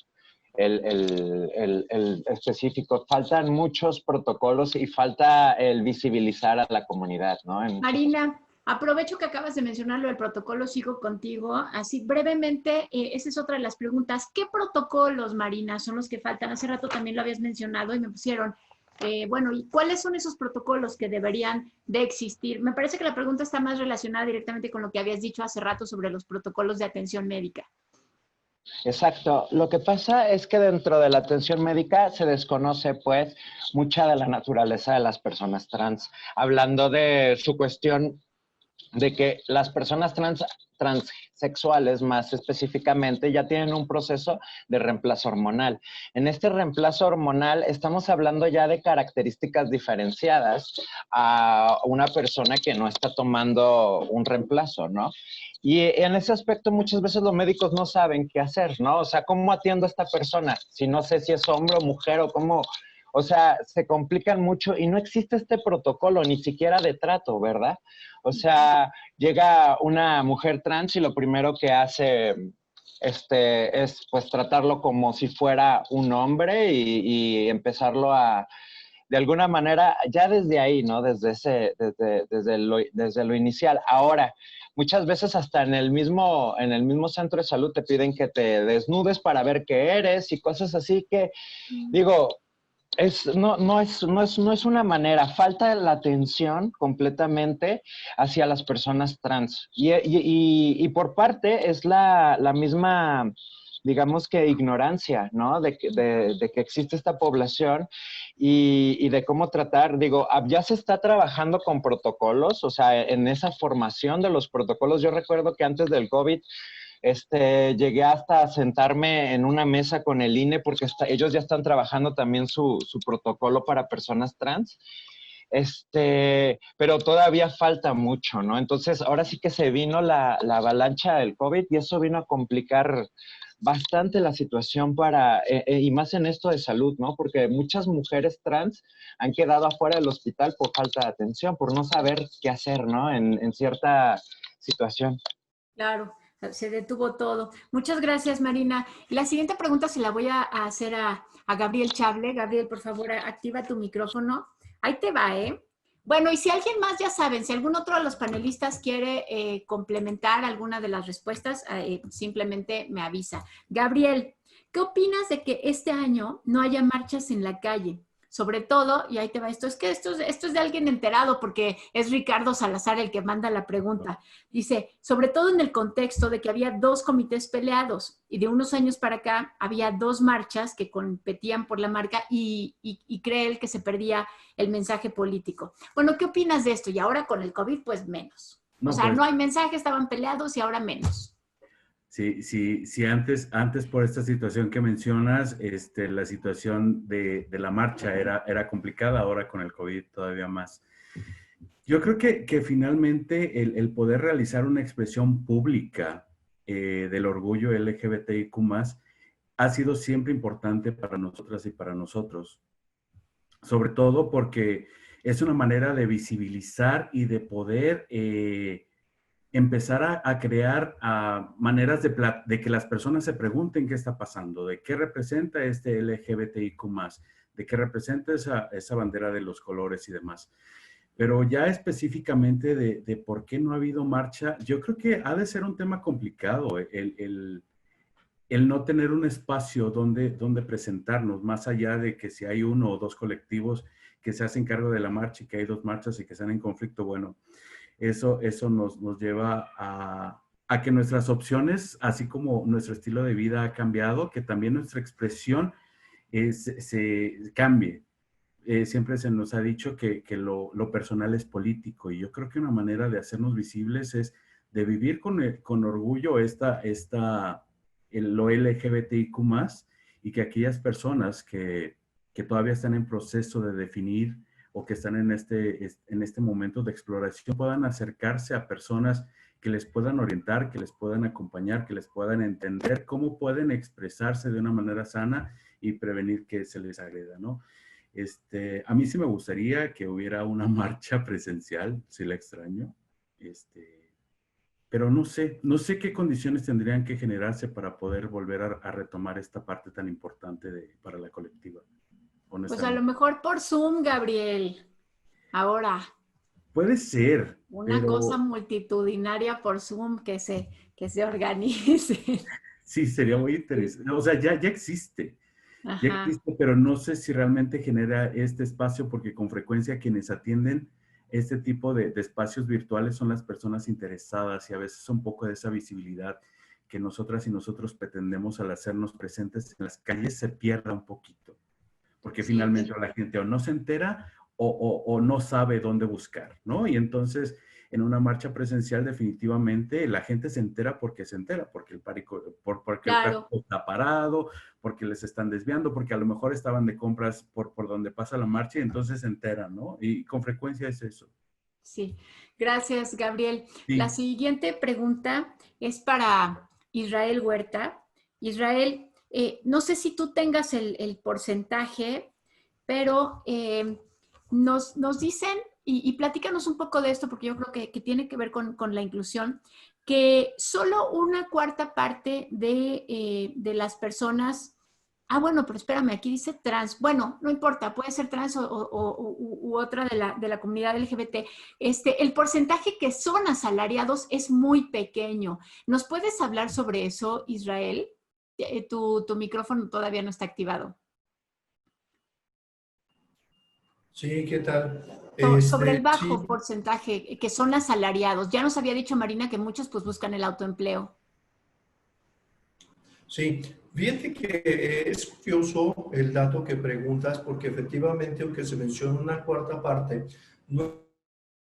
el específico. Faltan muchos protocolos y falta el visibilizar a la comunidad, ¿no? Marina, aprovecho que acabas de mencionar lo del protocolo, sigo contigo. Así brevemente, esa es otra de las preguntas. ¿Qué protocolos, Marina, son los que faltan? Hace rato también lo habías mencionado y me pusieron, bueno, ¿y cuáles son esos protocolos que deberían de existir? Me parece que la pregunta está más relacionada directamente con lo que habías dicho hace rato sobre los protocolos de atención médica. Exacto. Lo que pasa es que dentro de la atención médica se desconoce, pues, mucha de la naturaleza de las personas trans. Hablando de su cuestión de que las personas transexuales, más específicamente, ya tienen un proceso de reemplazo hormonal. En este reemplazo hormonal estamos hablando ya de características diferenciadas a una persona que no está tomando un reemplazo, ¿no? Y en ese aspecto muchas veces los médicos no saben qué hacer, ¿no? O sea, ¿cómo atiendo a esta persona? Si no sé si es hombre o mujer o cómo... O sea, se complican mucho y no existe este protocolo ni siquiera de trato, ¿verdad? O sea, llega una mujer trans y lo primero que hace es pues tratarlo como si fuera un hombre y empezarlo a, de alguna manera, ya desde ahí, ¿no? Desde lo inicial. Ahora, muchas veces hasta en el mismo centro de salud te piden que te desnudes para ver qué eres y cosas así que, digo, no es una manera, falta la atención completamente hacia las personas trans. Y por parte es la misma, digamos que ignorancia, ¿no? De que existe esta población y de cómo tratar. Digo, ya se está trabajando con protocolos, o sea, en esa formación de los protocolos. Yo recuerdo que antes del COVID, llegué hasta a sentarme en una mesa con el INE porque ellos ya están trabajando también su protocolo para personas trans. Pero todavía falta mucho, ¿no? Entonces, ahora sí que se vino la avalancha del COVID y eso vino a complicar bastante la situación y más en esto de salud, ¿no? Porque muchas mujeres trans han quedado afuera del hospital por falta de atención, por no saber qué hacer, ¿no? En cierta situación. Claro, se detuvo todo. Muchas gracias, Marina. La siguiente pregunta se la voy a hacer a Gabriel Chable. Gabriel, por favor, activa tu micrófono. Ahí te va, ¿eh? Bueno, y si alguien más, ya saben, si algún otro de los panelistas quiere complementar alguna de las respuestas, simplemente me avisa. Gabriel, ¿qué opinas de que este año no haya marchas en la calle? Sobre todo, y ahí te va esto, es que esto es de alguien enterado porque es Ricardo Salazar el que manda la pregunta. Dice, sobre todo en el contexto de que había 2 comités peleados y de unos años para acá había 2 marchas que competían por la marca y cree él que se perdía el mensaje político. Bueno, ¿qué opinas de esto? Y ahora con el COVID, pues menos. No, o sea, pues, no hay mensaje, estaban peleados y ahora menos. Sí, antes por esta situación que mencionas, la situación de la marcha era complicada, ahora con el COVID todavía más. Yo creo que finalmente el poder realizar una expresión pública del orgullo LGBTIQ+, ha sido siempre importante para nosotras y para nosotros. Sobre todo porque es una manera de visibilizar y de poder empezar a crear maneras de que las personas se pregunten qué está pasando, de qué representa este LGBTIQ+, de qué representa esa bandera de los colores y demás. Pero ya específicamente de por qué no ha habido marcha, yo creo que ha de ser un tema complicado el el no tener un espacio donde presentarnos, más allá de que si hay uno o dos colectivos que se hacen cargo de la marcha y que hay dos marchas y que están en conflicto, bueno, eso nos lleva a que nuestras opciones, así como nuestro estilo de vida ha cambiado, que también nuestra expresión se cambie. Siempre se nos ha dicho que lo personal es político, y yo creo que una manera de hacernos visibles es de vivir con orgullo lo LGBTIQ+, y que aquellas personas que todavía están en proceso de definir o que están en este momento de exploración puedan acercarse a personas que les puedan orientar, que les puedan acompañar, que les puedan entender cómo pueden expresarse de una manera sana y prevenir que se les agreda, ¿no? A mí sí me gustaría que hubiera una marcha presencial, si la extraño, pero no sé qué condiciones tendrían que generarse para poder volver a retomar esta parte tan importante para la colectiva. Pues a lo mejor por Zoom, Gabriel. Ahora. Puede ser. Una cosa multitudinaria por Zoom que se organice. Sí, sería muy interesante. O sea, ya existe. Ajá. Ya existe, pero no sé si realmente genera este espacio, porque con frecuencia quienes atienden este tipo de espacios virtuales son las personas interesadas, y a veces un poco de esa visibilidad que nosotras y nosotros pretendemos al hacernos presentes en las calles se pierda un poquito, porque sí, finalmente la gente o no se entera o no sabe dónde buscar, ¿no? Y entonces en una marcha presencial definitivamente la gente se entera, porque el tráfico está parado, porque les están desviando, porque a lo mejor estaban de compras por donde pasa la marcha, y entonces se enteran, ¿no? Y con frecuencia es eso. Sí, gracias, Gabriel. Sí. La siguiente pregunta es para Israel Huerta. Israel, no sé si tú tengas el porcentaje, pero nos dicen, y platícanos un poco de esto, porque yo creo que tiene que ver con la inclusión, que solo una cuarta parte de las personas... bueno, pero espérame, aquí dice trans. Bueno, no importa, puede ser trans u otra de la comunidad LGBT. El porcentaje que son asalariados es muy pequeño. ¿Nos puedes hablar sobre eso, Israel? Tu micrófono todavía no está activado. Sí, ¿qué tal? Sobre el bajo sí. porcentaje que son asalariados. Ya nos había dicho Marina que muchos pues buscan el autoempleo. Sí, fíjate que es curioso el dato que preguntas, porque efectivamente, aunque se menciona una cuarta parte, no es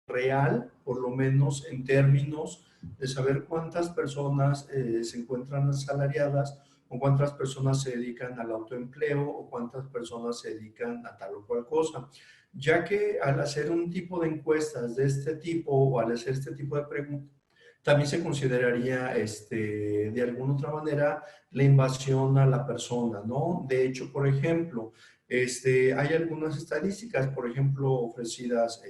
real, por lo menos en términos de saber cuántas personas se encuentran asalariadas, o cuántas personas se dedican al autoempleo, o cuántas personas se dedican a tal o cual cosa. Ya que al hacer un tipo de encuestas de este tipo, o al hacer este tipo de preguntas, también se consideraría de alguna otra manera la invasión a la persona, ¿no? De hecho, por ejemplo, hay algunas estadísticas, por ejemplo, ofrecidas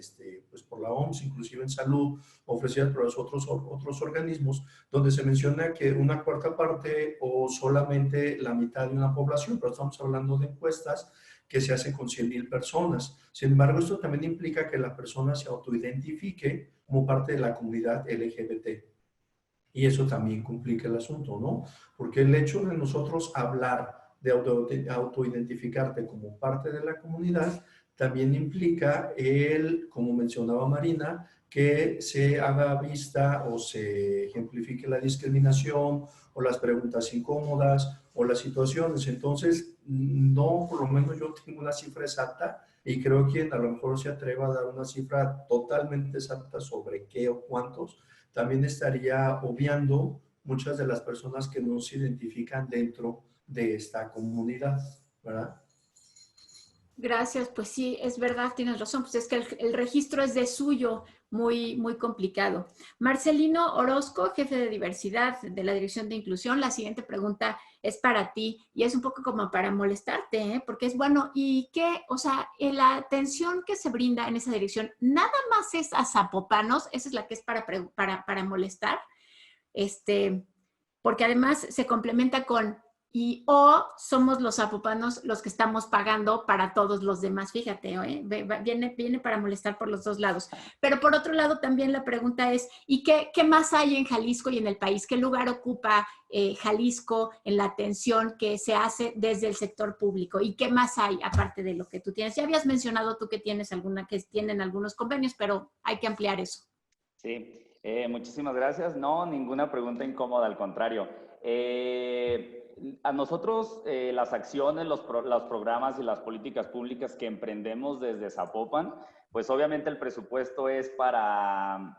pues por la OMS, inclusive en salud, ofrecidas por los otros organismos, donde se menciona que una cuarta parte o solamente la mitad de una población, pero estamos hablando de encuestas que se hacen con 100,000 personas. Sin embargo, esto también implica que la persona se autoidentifique como parte de la comunidad LGBT. Y eso también complica el asunto, ¿no? Porque el hecho de nosotros hablar de autoidentificarte como parte de la comunidad también implica como mencionaba Marina, que se haga vista o se ejemplifique la discriminación o las preguntas incómodas o las situaciones. Entonces, no, por lo menos yo tengo una cifra exacta, y creo que a lo mejor se atreva a dar una cifra totalmente exacta sobre qué o cuántos, también estaría obviando muchas de las personas que no se identifican dentro de esta comunidad, ¿verdad? Gracias, pues sí, es verdad, tienes razón, pues es que el registro es de suyo, muy, muy complicado. Marcelino Orozco, jefe de diversidad de la Dirección de Inclusión, la siguiente pregunta es para ti, y es un poco como para molestarte, porque es bueno, ¿y qué? O sea, la atención que se brinda en esa dirección, nada más es a zapopanos, esa es la que es para molestar, porque además se complementa con... o somos los zapopanos los que estamos pagando para todos los demás. Fíjate, viene para molestar por los dos lados. Pero por otro lado, también la pregunta es, ¿y qué más hay en Jalisco y en el país? ¿Qué lugar ocupa Jalisco en la atención que se hace desde el sector público? ¿Y qué más hay aparte de lo que tú tienes? Ya habías mencionado tú que tienen algunos convenios, pero hay que ampliar eso. Sí, muchísimas gracias. No, ninguna pregunta incómoda, al contrario. A nosotros las acciones, los programas y las políticas públicas que emprendemos desde Zapopan, pues obviamente el presupuesto es para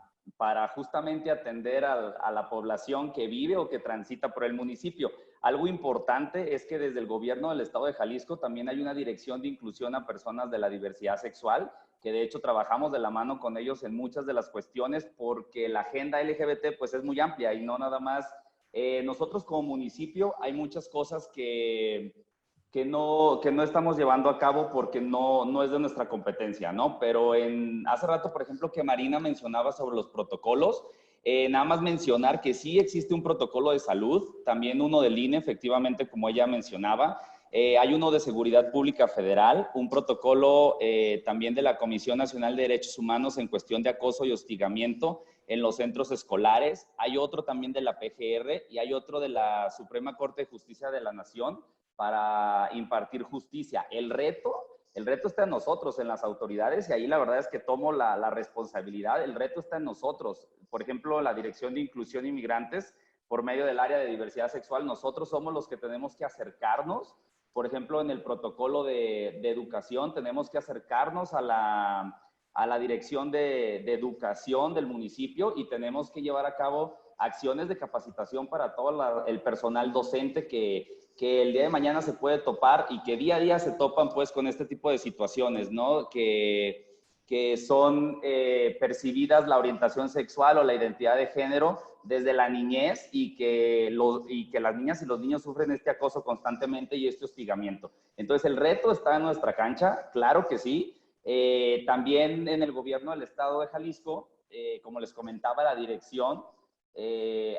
justamente atender a la población que vive o que transita por el municipio. Algo importante es que desde el gobierno del estado de Jalisco también hay una dirección de inclusión a personas de la diversidad sexual, que de hecho trabajamos de la mano con ellos en muchas de las cuestiones, porque la agenda LGBT pues es muy amplia y no nada más. Nosotros como municipio hay muchas cosas que no estamos llevando a cabo porque no es de nuestra competencia, ¿no? Pero hace rato, por ejemplo, que Marina mencionaba sobre los protocolos, nada más mencionar que sí existe un protocolo de salud, también uno del INE, efectivamente, como ella mencionaba. Hay uno de Seguridad Pública Federal, un protocolo también de la Comisión Nacional de Derechos Humanos en cuestión de acoso y hostigamiento en los centros escolares. Hay otro también de la PGR y hay otro de la Suprema Corte de Justicia de la Nación para impartir justicia. El reto está en nosotros, en las autoridades, y ahí la verdad es que tomo la responsabilidad. El reto está en nosotros. Por ejemplo, la Dirección de Inclusión y Migrantes, por medio del área de diversidad sexual, nosotros somos los que tenemos que acercarnos. Por ejemplo, en el protocolo de educación tenemos que acercarnos a la dirección de educación del municipio y tenemos que llevar a cabo acciones de capacitación para todo el personal docente que el día de mañana se puede topar y que día a día se topan pues con este tipo de situaciones, ¿no? Que son percibidas la orientación sexual o la identidad de género desde la niñez y que las niñas y los niños sufren este acoso constantemente y este hostigamiento. Entonces, el reto está en nuestra cancha, claro que sí. También en el gobierno del estado de Jalisco, como les comentaba, la dirección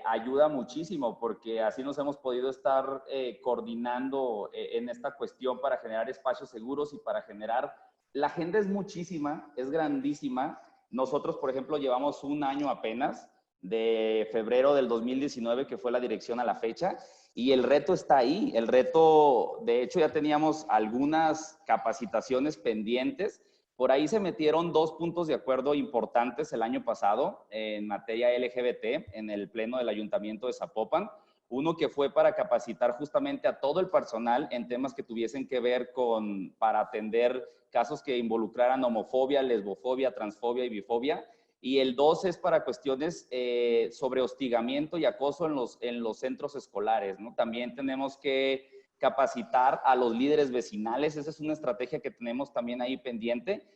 ayuda muchísimo porque así nos hemos podido estar coordinando en esta cuestión para generar espacios seguros y para generar... La agenda es muchísima, es grandísima. Nosotros, por ejemplo, llevamos un año apenas, de febrero del 2019, que fue la dirección a la fecha, y el reto está ahí. El reto, de hecho, ya teníamos algunas capacitaciones pendientes. Por ahí se metieron 2 puntos de acuerdo importantes el año pasado en materia LGBT en el pleno del Ayuntamiento de Zapopan. Uno que fue para capacitar justamente a todo el personal en temas que tuviesen que ver para atender casos que involucraran homofobia, lesbofobia, transfobia y bifobia. Y el 2 es para cuestiones sobre hostigamiento y acoso en los centros escolares, ¿no? También tenemos que capacitar a los líderes vecinales. Esa es una estrategia que tenemos también ahí pendiente.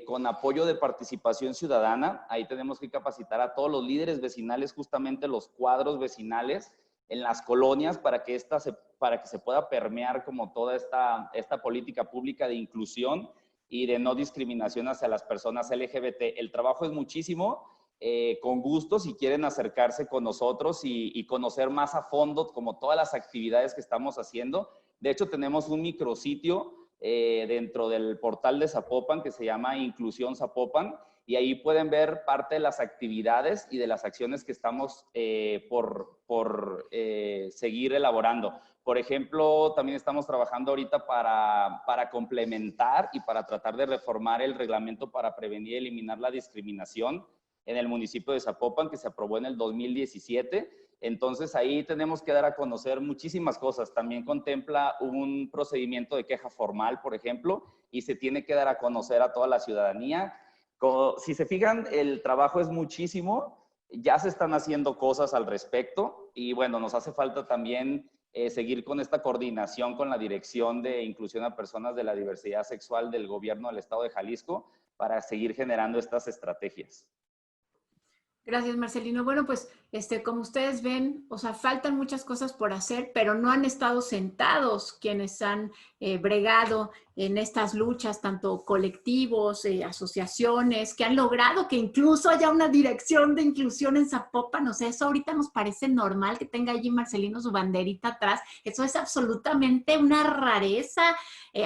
Con apoyo de participación ciudadana, ahí tenemos que capacitar a todos los líderes vecinales, justamente los cuadros vecinales en las colonias, para que se pueda permear como toda esta política pública de inclusión y de no discriminación hacia las personas LGBT. El trabajo es muchísimo. Con gusto, si quieren acercarse con nosotros y conocer más a fondo como todas las actividades que estamos haciendo. De hecho, tenemos un micrositio dentro del portal de Zapopan que se llama Inclusión Zapopan, y ahí pueden ver parte de las actividades y de las acciones que estamos por seguir elaborando. Por ejemplo, también estamos trabajando ahorita para complementar y para tratar de reformar el reglamento para prevenir y eliminar la discriminación en el municipio de Zapopan, que se aprobó en el 2017. Entonces, ahí tenemos que dar a conocer muchísimas cosas. También contempla un procedimiento de queja formal, por ejemplo, y se tiene que dar a conocer a toda la ciudadanía. Si se fijan, el trabajo es muchísimo. Ya se están haciendo cosas al respecto y, bueno, nos hace falta también seguir con esta coordinación con la Dirección de Inclusión a Personas de la Diversidad Sexual del Gobierno del Estado de Jalisco para seguir generando estas estrategias. Gracias, Marcelino. Bueno, pues como ustedes ven, o sea, faltan muchas cosas por hacer, pero no han estado sentados quienes han bregado en estas luchas, tanto colectivos, asociaciones, que han logrado que incluso haya una dirección de inclusión en Zapopan. O sea, eso ahorita nos parece normal que tenga allí Marcelino su banderita atrás. Eso es absolutamente una rareza.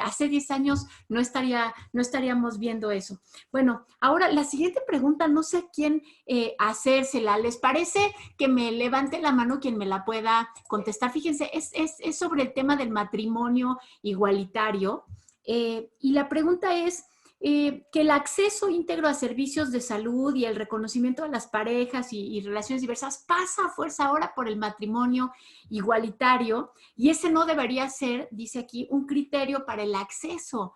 Hace 10 años no estaríamos viendo eso. Bueno, ahora la siguiente pregunta, no sé a quién hacérsela. ¿Les parece que me levante la mano quien me la pueda contestar? Fíjense, es sobre el tema del matrimonio igualitario. Y la pregunta es que el acceso íntegro a servicios de salud y el reconocimiento de las parejas y relaciones diversas pasa a fuerza ahora por el matrimonio igualitario, y ese no debería ser, dice aquí, un criterio para el acceso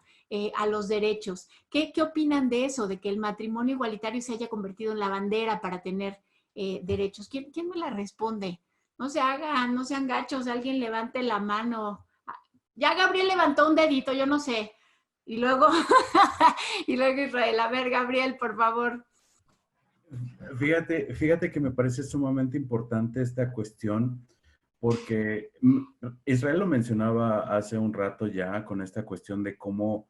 a los derechos. ¿Qué opinan de eso, de que el matrimonio igualitario se haya convertido en la bandera para tener derechos? ¿Quién me la responde? No sean gachos, alguien levante la mano. Ya Gabriel levantó un dedito, yo no sé. Y luego, y luego Israel. A ver, Gabriel, por favor. Fíjate que me parece sumamente importante esta cuestión, porque Israel lo mencionaba hace un rato ya con esta cuestión de cómo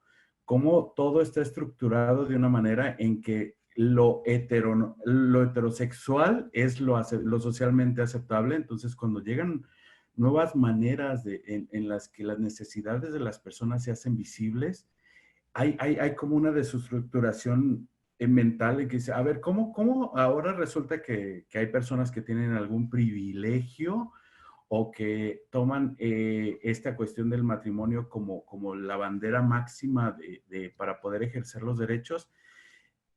todo está estructurado de una manera en que lo heterosexual es lo socialmente aceptable. Entonces, cuando llegan nuevas maneras en las que las necesidades de las personas se hacen visibles, hay como una desestructuración mental en que dice, a ver, ¿cómo ahora resulta que hay personas que tienen algún privilegio o que toman esta cuestión del matrimonio como la bandera máxima para poder ejercer los derechos?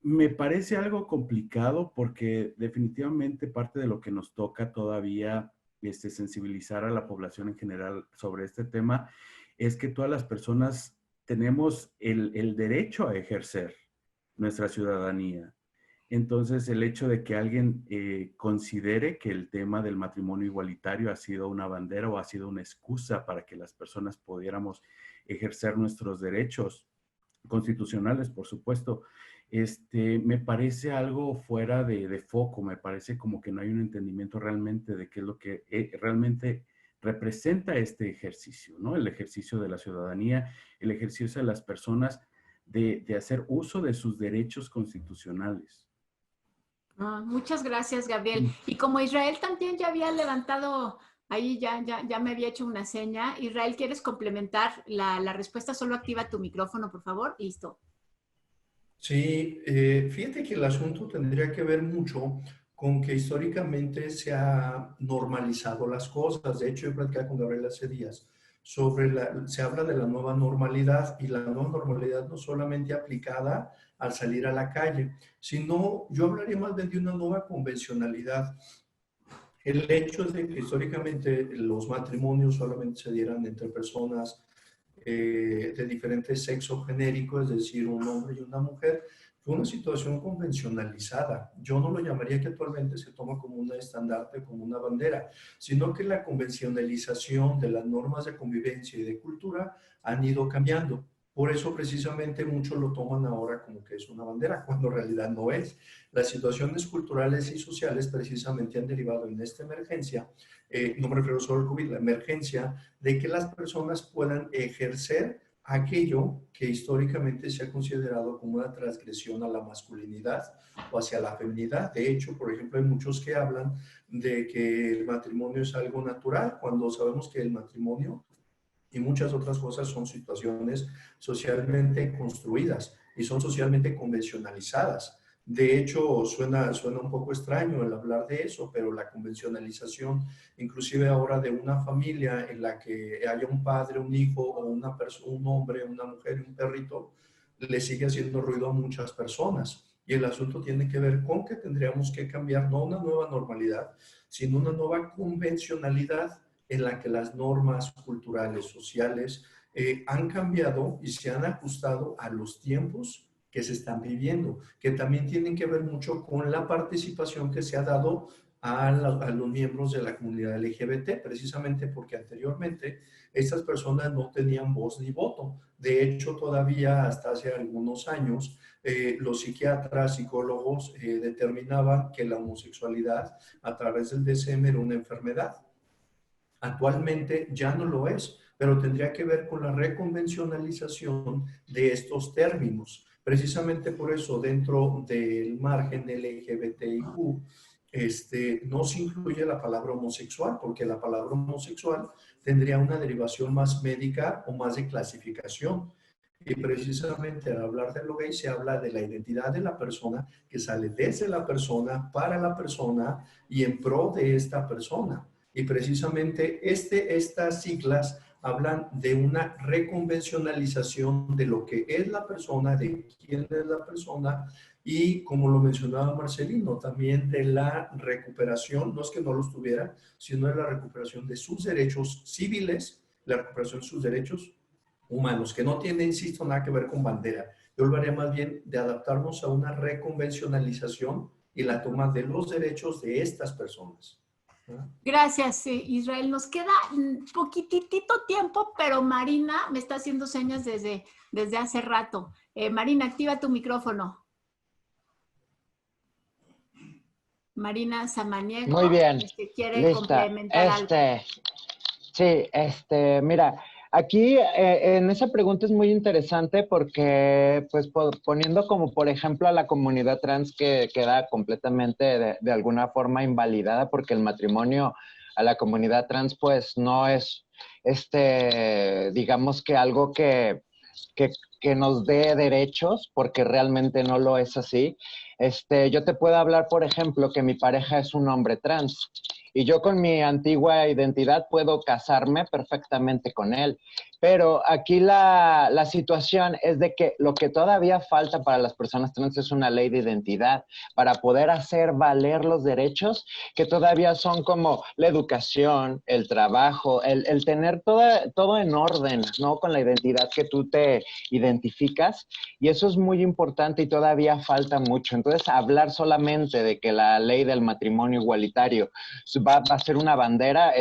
Me parece algo complicado porque definitivamente parte de lo que nos toca todavía sensibilizar a la población en general sobre este tema es que todas las personas tenemos el derecho a ejercer nuestra ciudadanía. Entonces, el hecho de que alguien considere que el tema del matrimonio igualitario ha sido una bandera o ha sido una excusa para que las personas pudiéramos ejercer nuestros derechos constitucionales, por supuesto, me parece algo fuera de foco. Me parece como que no hay un entendimiento realmente de qué es lo que realmente representa este ejercicio, ¿no? El ejercicio de la ciudadanía, el ejercicio de las personas de hacer uso de sus derechos constitucionales. Muchas gracias, Gabriel. Y como Israel también ya había levantado, ahí ya me había hecho una seña. Israel, ¿quieres complementar la respuesta? Solo activa tu micrófono, por favor. Listo. Sí, fíjate que el asunto tendría que ver mucho con que históricamente se ha normalizado las cosas. De hecho, yo platicaba con Gabriel hace días se habla de la nueva normalidad, y la nueva normalidad no solamente aplicada al salir a la calle, sino yo hablaría más bien de una nueva convencionalidad. El hecho de que históricamente los matrimonios solamente se dieran entre personas de diferente sexo genérico, es decir, un hombre y una mujer, fue una situación convencionalizada. Yo no lo llamaría que actualmente se toma como un estandarte, como una bandera, sino que la convencionalización de las normas de convivencia y de cultura han ido cambiando. Por eso precisamente muchos lo toman ahora como que es una bandera, cuando en realidad no es. Las situaciones culturales y sociales precisamente han derivado en esta emergencia, no me refiero solo al COVID, la emergencia de que las personas puedan ejercer aquello que históricamente se ha considerado como una transgresión a la masculinidad o hacia la feminidad. De hecho, por ejemplo, hay muchos que hablan de que el matrimonio es algo natural, cuando sabemos que el matrimonio y muchas otras cosas son situaciones socialmente construidas y son socialmente convencionalizadas. De hecho, suena un poco extraño el hablar de eso, pero la convencionalización, inclusive ahora de una familia en la que haya un padre, un hijo o una persona, un hombre, una mujer y un perrito, le sigue haciendo ruido a muchas personas. Y el asunto tiene que ver con que tendríamos que cambiar no una nueva normalidad, sino una nueva convencionalidad en la que las normas culturales, sociales, han cambiado y se han ajustado a los tiempos que se están viviendo, que también tienen que ver mucho con la participación que se ha dado a los miembros de la comunidad LGBT, precisamente porque anteriormente estas personas no tenían voz ni voto. De hecho, todavía hasta hace algunos años, los psiquiatras, psicólogos determinaban que la homosexualidad a través del DSM era una enfermedad. Actualmente ya no lo es, pero tendría que ver con la reconvencionalización de estos términos. Precisamente por eso, dentro del margen LGBTIQ, no se incluye la palabra homosexual, porque la palabra homosexual tendría una derivación más médica o más de clasificación. Y precisamente al hablar de lo gay se habla de la identidad de la persona que sale desde la persona, para la persona y en pro de esta persona. Y precisamente estas siglas hablan de una reconvencionalización de lo que es la persona, de quién es la persona y, como lo mencionaba Marcelino, también de la recuperación, no es que no los tuviera, sino de la recuperación de sus derechos civiles, la recuperación de sus derechos humanos, que no tiene, insisto, nada que ver con bandera. Yo hablaría más bien de adaptarnos a una reconvencionalización y la toma de los derechos de estas personas. Gracias, Israel. Nos queda poquitito tiempo, pero Marina me está haciendo señas desde hace rato. Marina, activa tu micrófono. Marina Samaniego. Muy bien. ¿Quiere Lista. complementar algo? Sí, mira, aquí en esa pregunta es muy interesante porque, pues, poniendo como, por ejemplo, a la comunidad trans que queda completamente de alguna forma invalidada porque el matrimonio a la comunidad trans, pues, no es, digamos que algo que nos dé derechos, porque realmente no lo es así. Yo te puedo hablar, por ejemplo, que mi pareja es un hombre trans y yo con mi antigua identidad puedo casarme perfectamente con él. Pero aquí la situación es de que lo que todavía falta para las personas trans es una ley de identidad para poder hacer valer los derechos que todavía son como la educación, el trabajo, el tener todo en orden, ¿no? Con la identidad que tú te identificas, y eso es muy importante y todavía falta mucho. Entonces, hablar solamente de que la ley del matrimonio igualitario va a ser una bandera,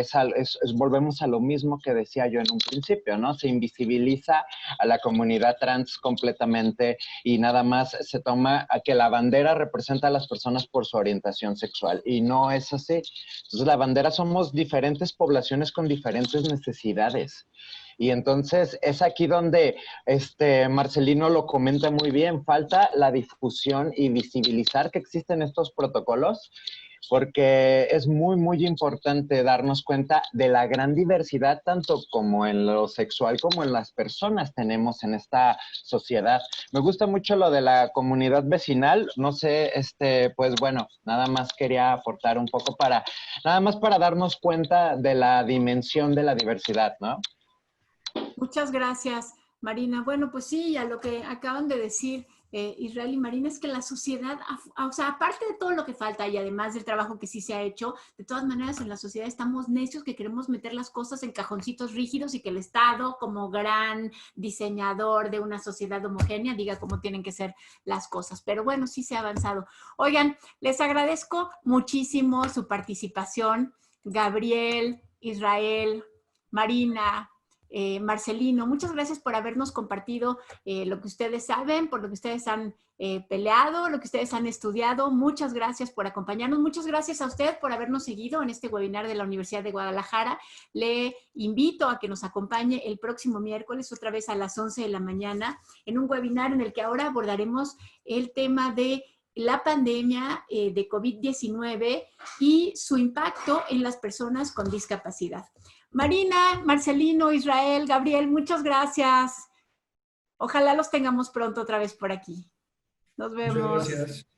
volvemos a lo mismo que decía yo en un principio, ¿no? Se invisibiliza a la comunidad trans completamente y nada más se toma a que la bandera representa a las personas por su orientación sexual, y no es así. Entonces, la bandera somos diferentes poblaciones con diferentes necesidades. Y entonces es aquí donde Marcelino lo comenta muy bien, falta la difusión y visibilizar que existen estos protocolos, porque es muy, muy importante darnos cuenta de la gran diversidad, tanto como en lo sexual como en las personas tenemos en esta sociedad. Me gusta mucho lo de la comunidad vecinal, no sé, pues bueno, nada más quería aportar un poco nada más para darnos cuenta de la dimensión de la diversidad, ¿no? Muchas gracias, Marina. Bueno, pues sí, a lo que acaban de decir Israel y Marina, es que la sociedad, o sea, aparte de todo lo que falta y además del trabajo que sí se ha hecho, de todas maneras en la sociedad estamos necios que queremos meter las cosas en cajoncitos rígidos y que el Estado, como gran diseñador de una sociedad homogénea, diga cómo tienen que ser las cosas. Pero bueno, sí se ha avanzado. Oigan, les agradezco muchísimo su participación. Gabriel, Israel, Marina, Marcelino, muchas gracias por habernos compartido lo que ustedes saben, por lo que ustedes han peleado, lo que ustedes han estudiado. Muchas gracias por acompañarnos. Muchas gracias a usted por habernos seguido en este webinar de la Universidad de Guadalajara. Le invito a que nos acompañe el próximo miércoles, otra vez a las 11 de la mañana, en un webinar en el que ahora abordaremos el tema de la pandemia de COVID-19 y su impacto en las personas con discapacidad. Marina, Marcelino, Israel, Gabriel, muchas gracias. Ojalá los tengamos pronto otra vez por aquí. Nos vemos. Muchas gracias.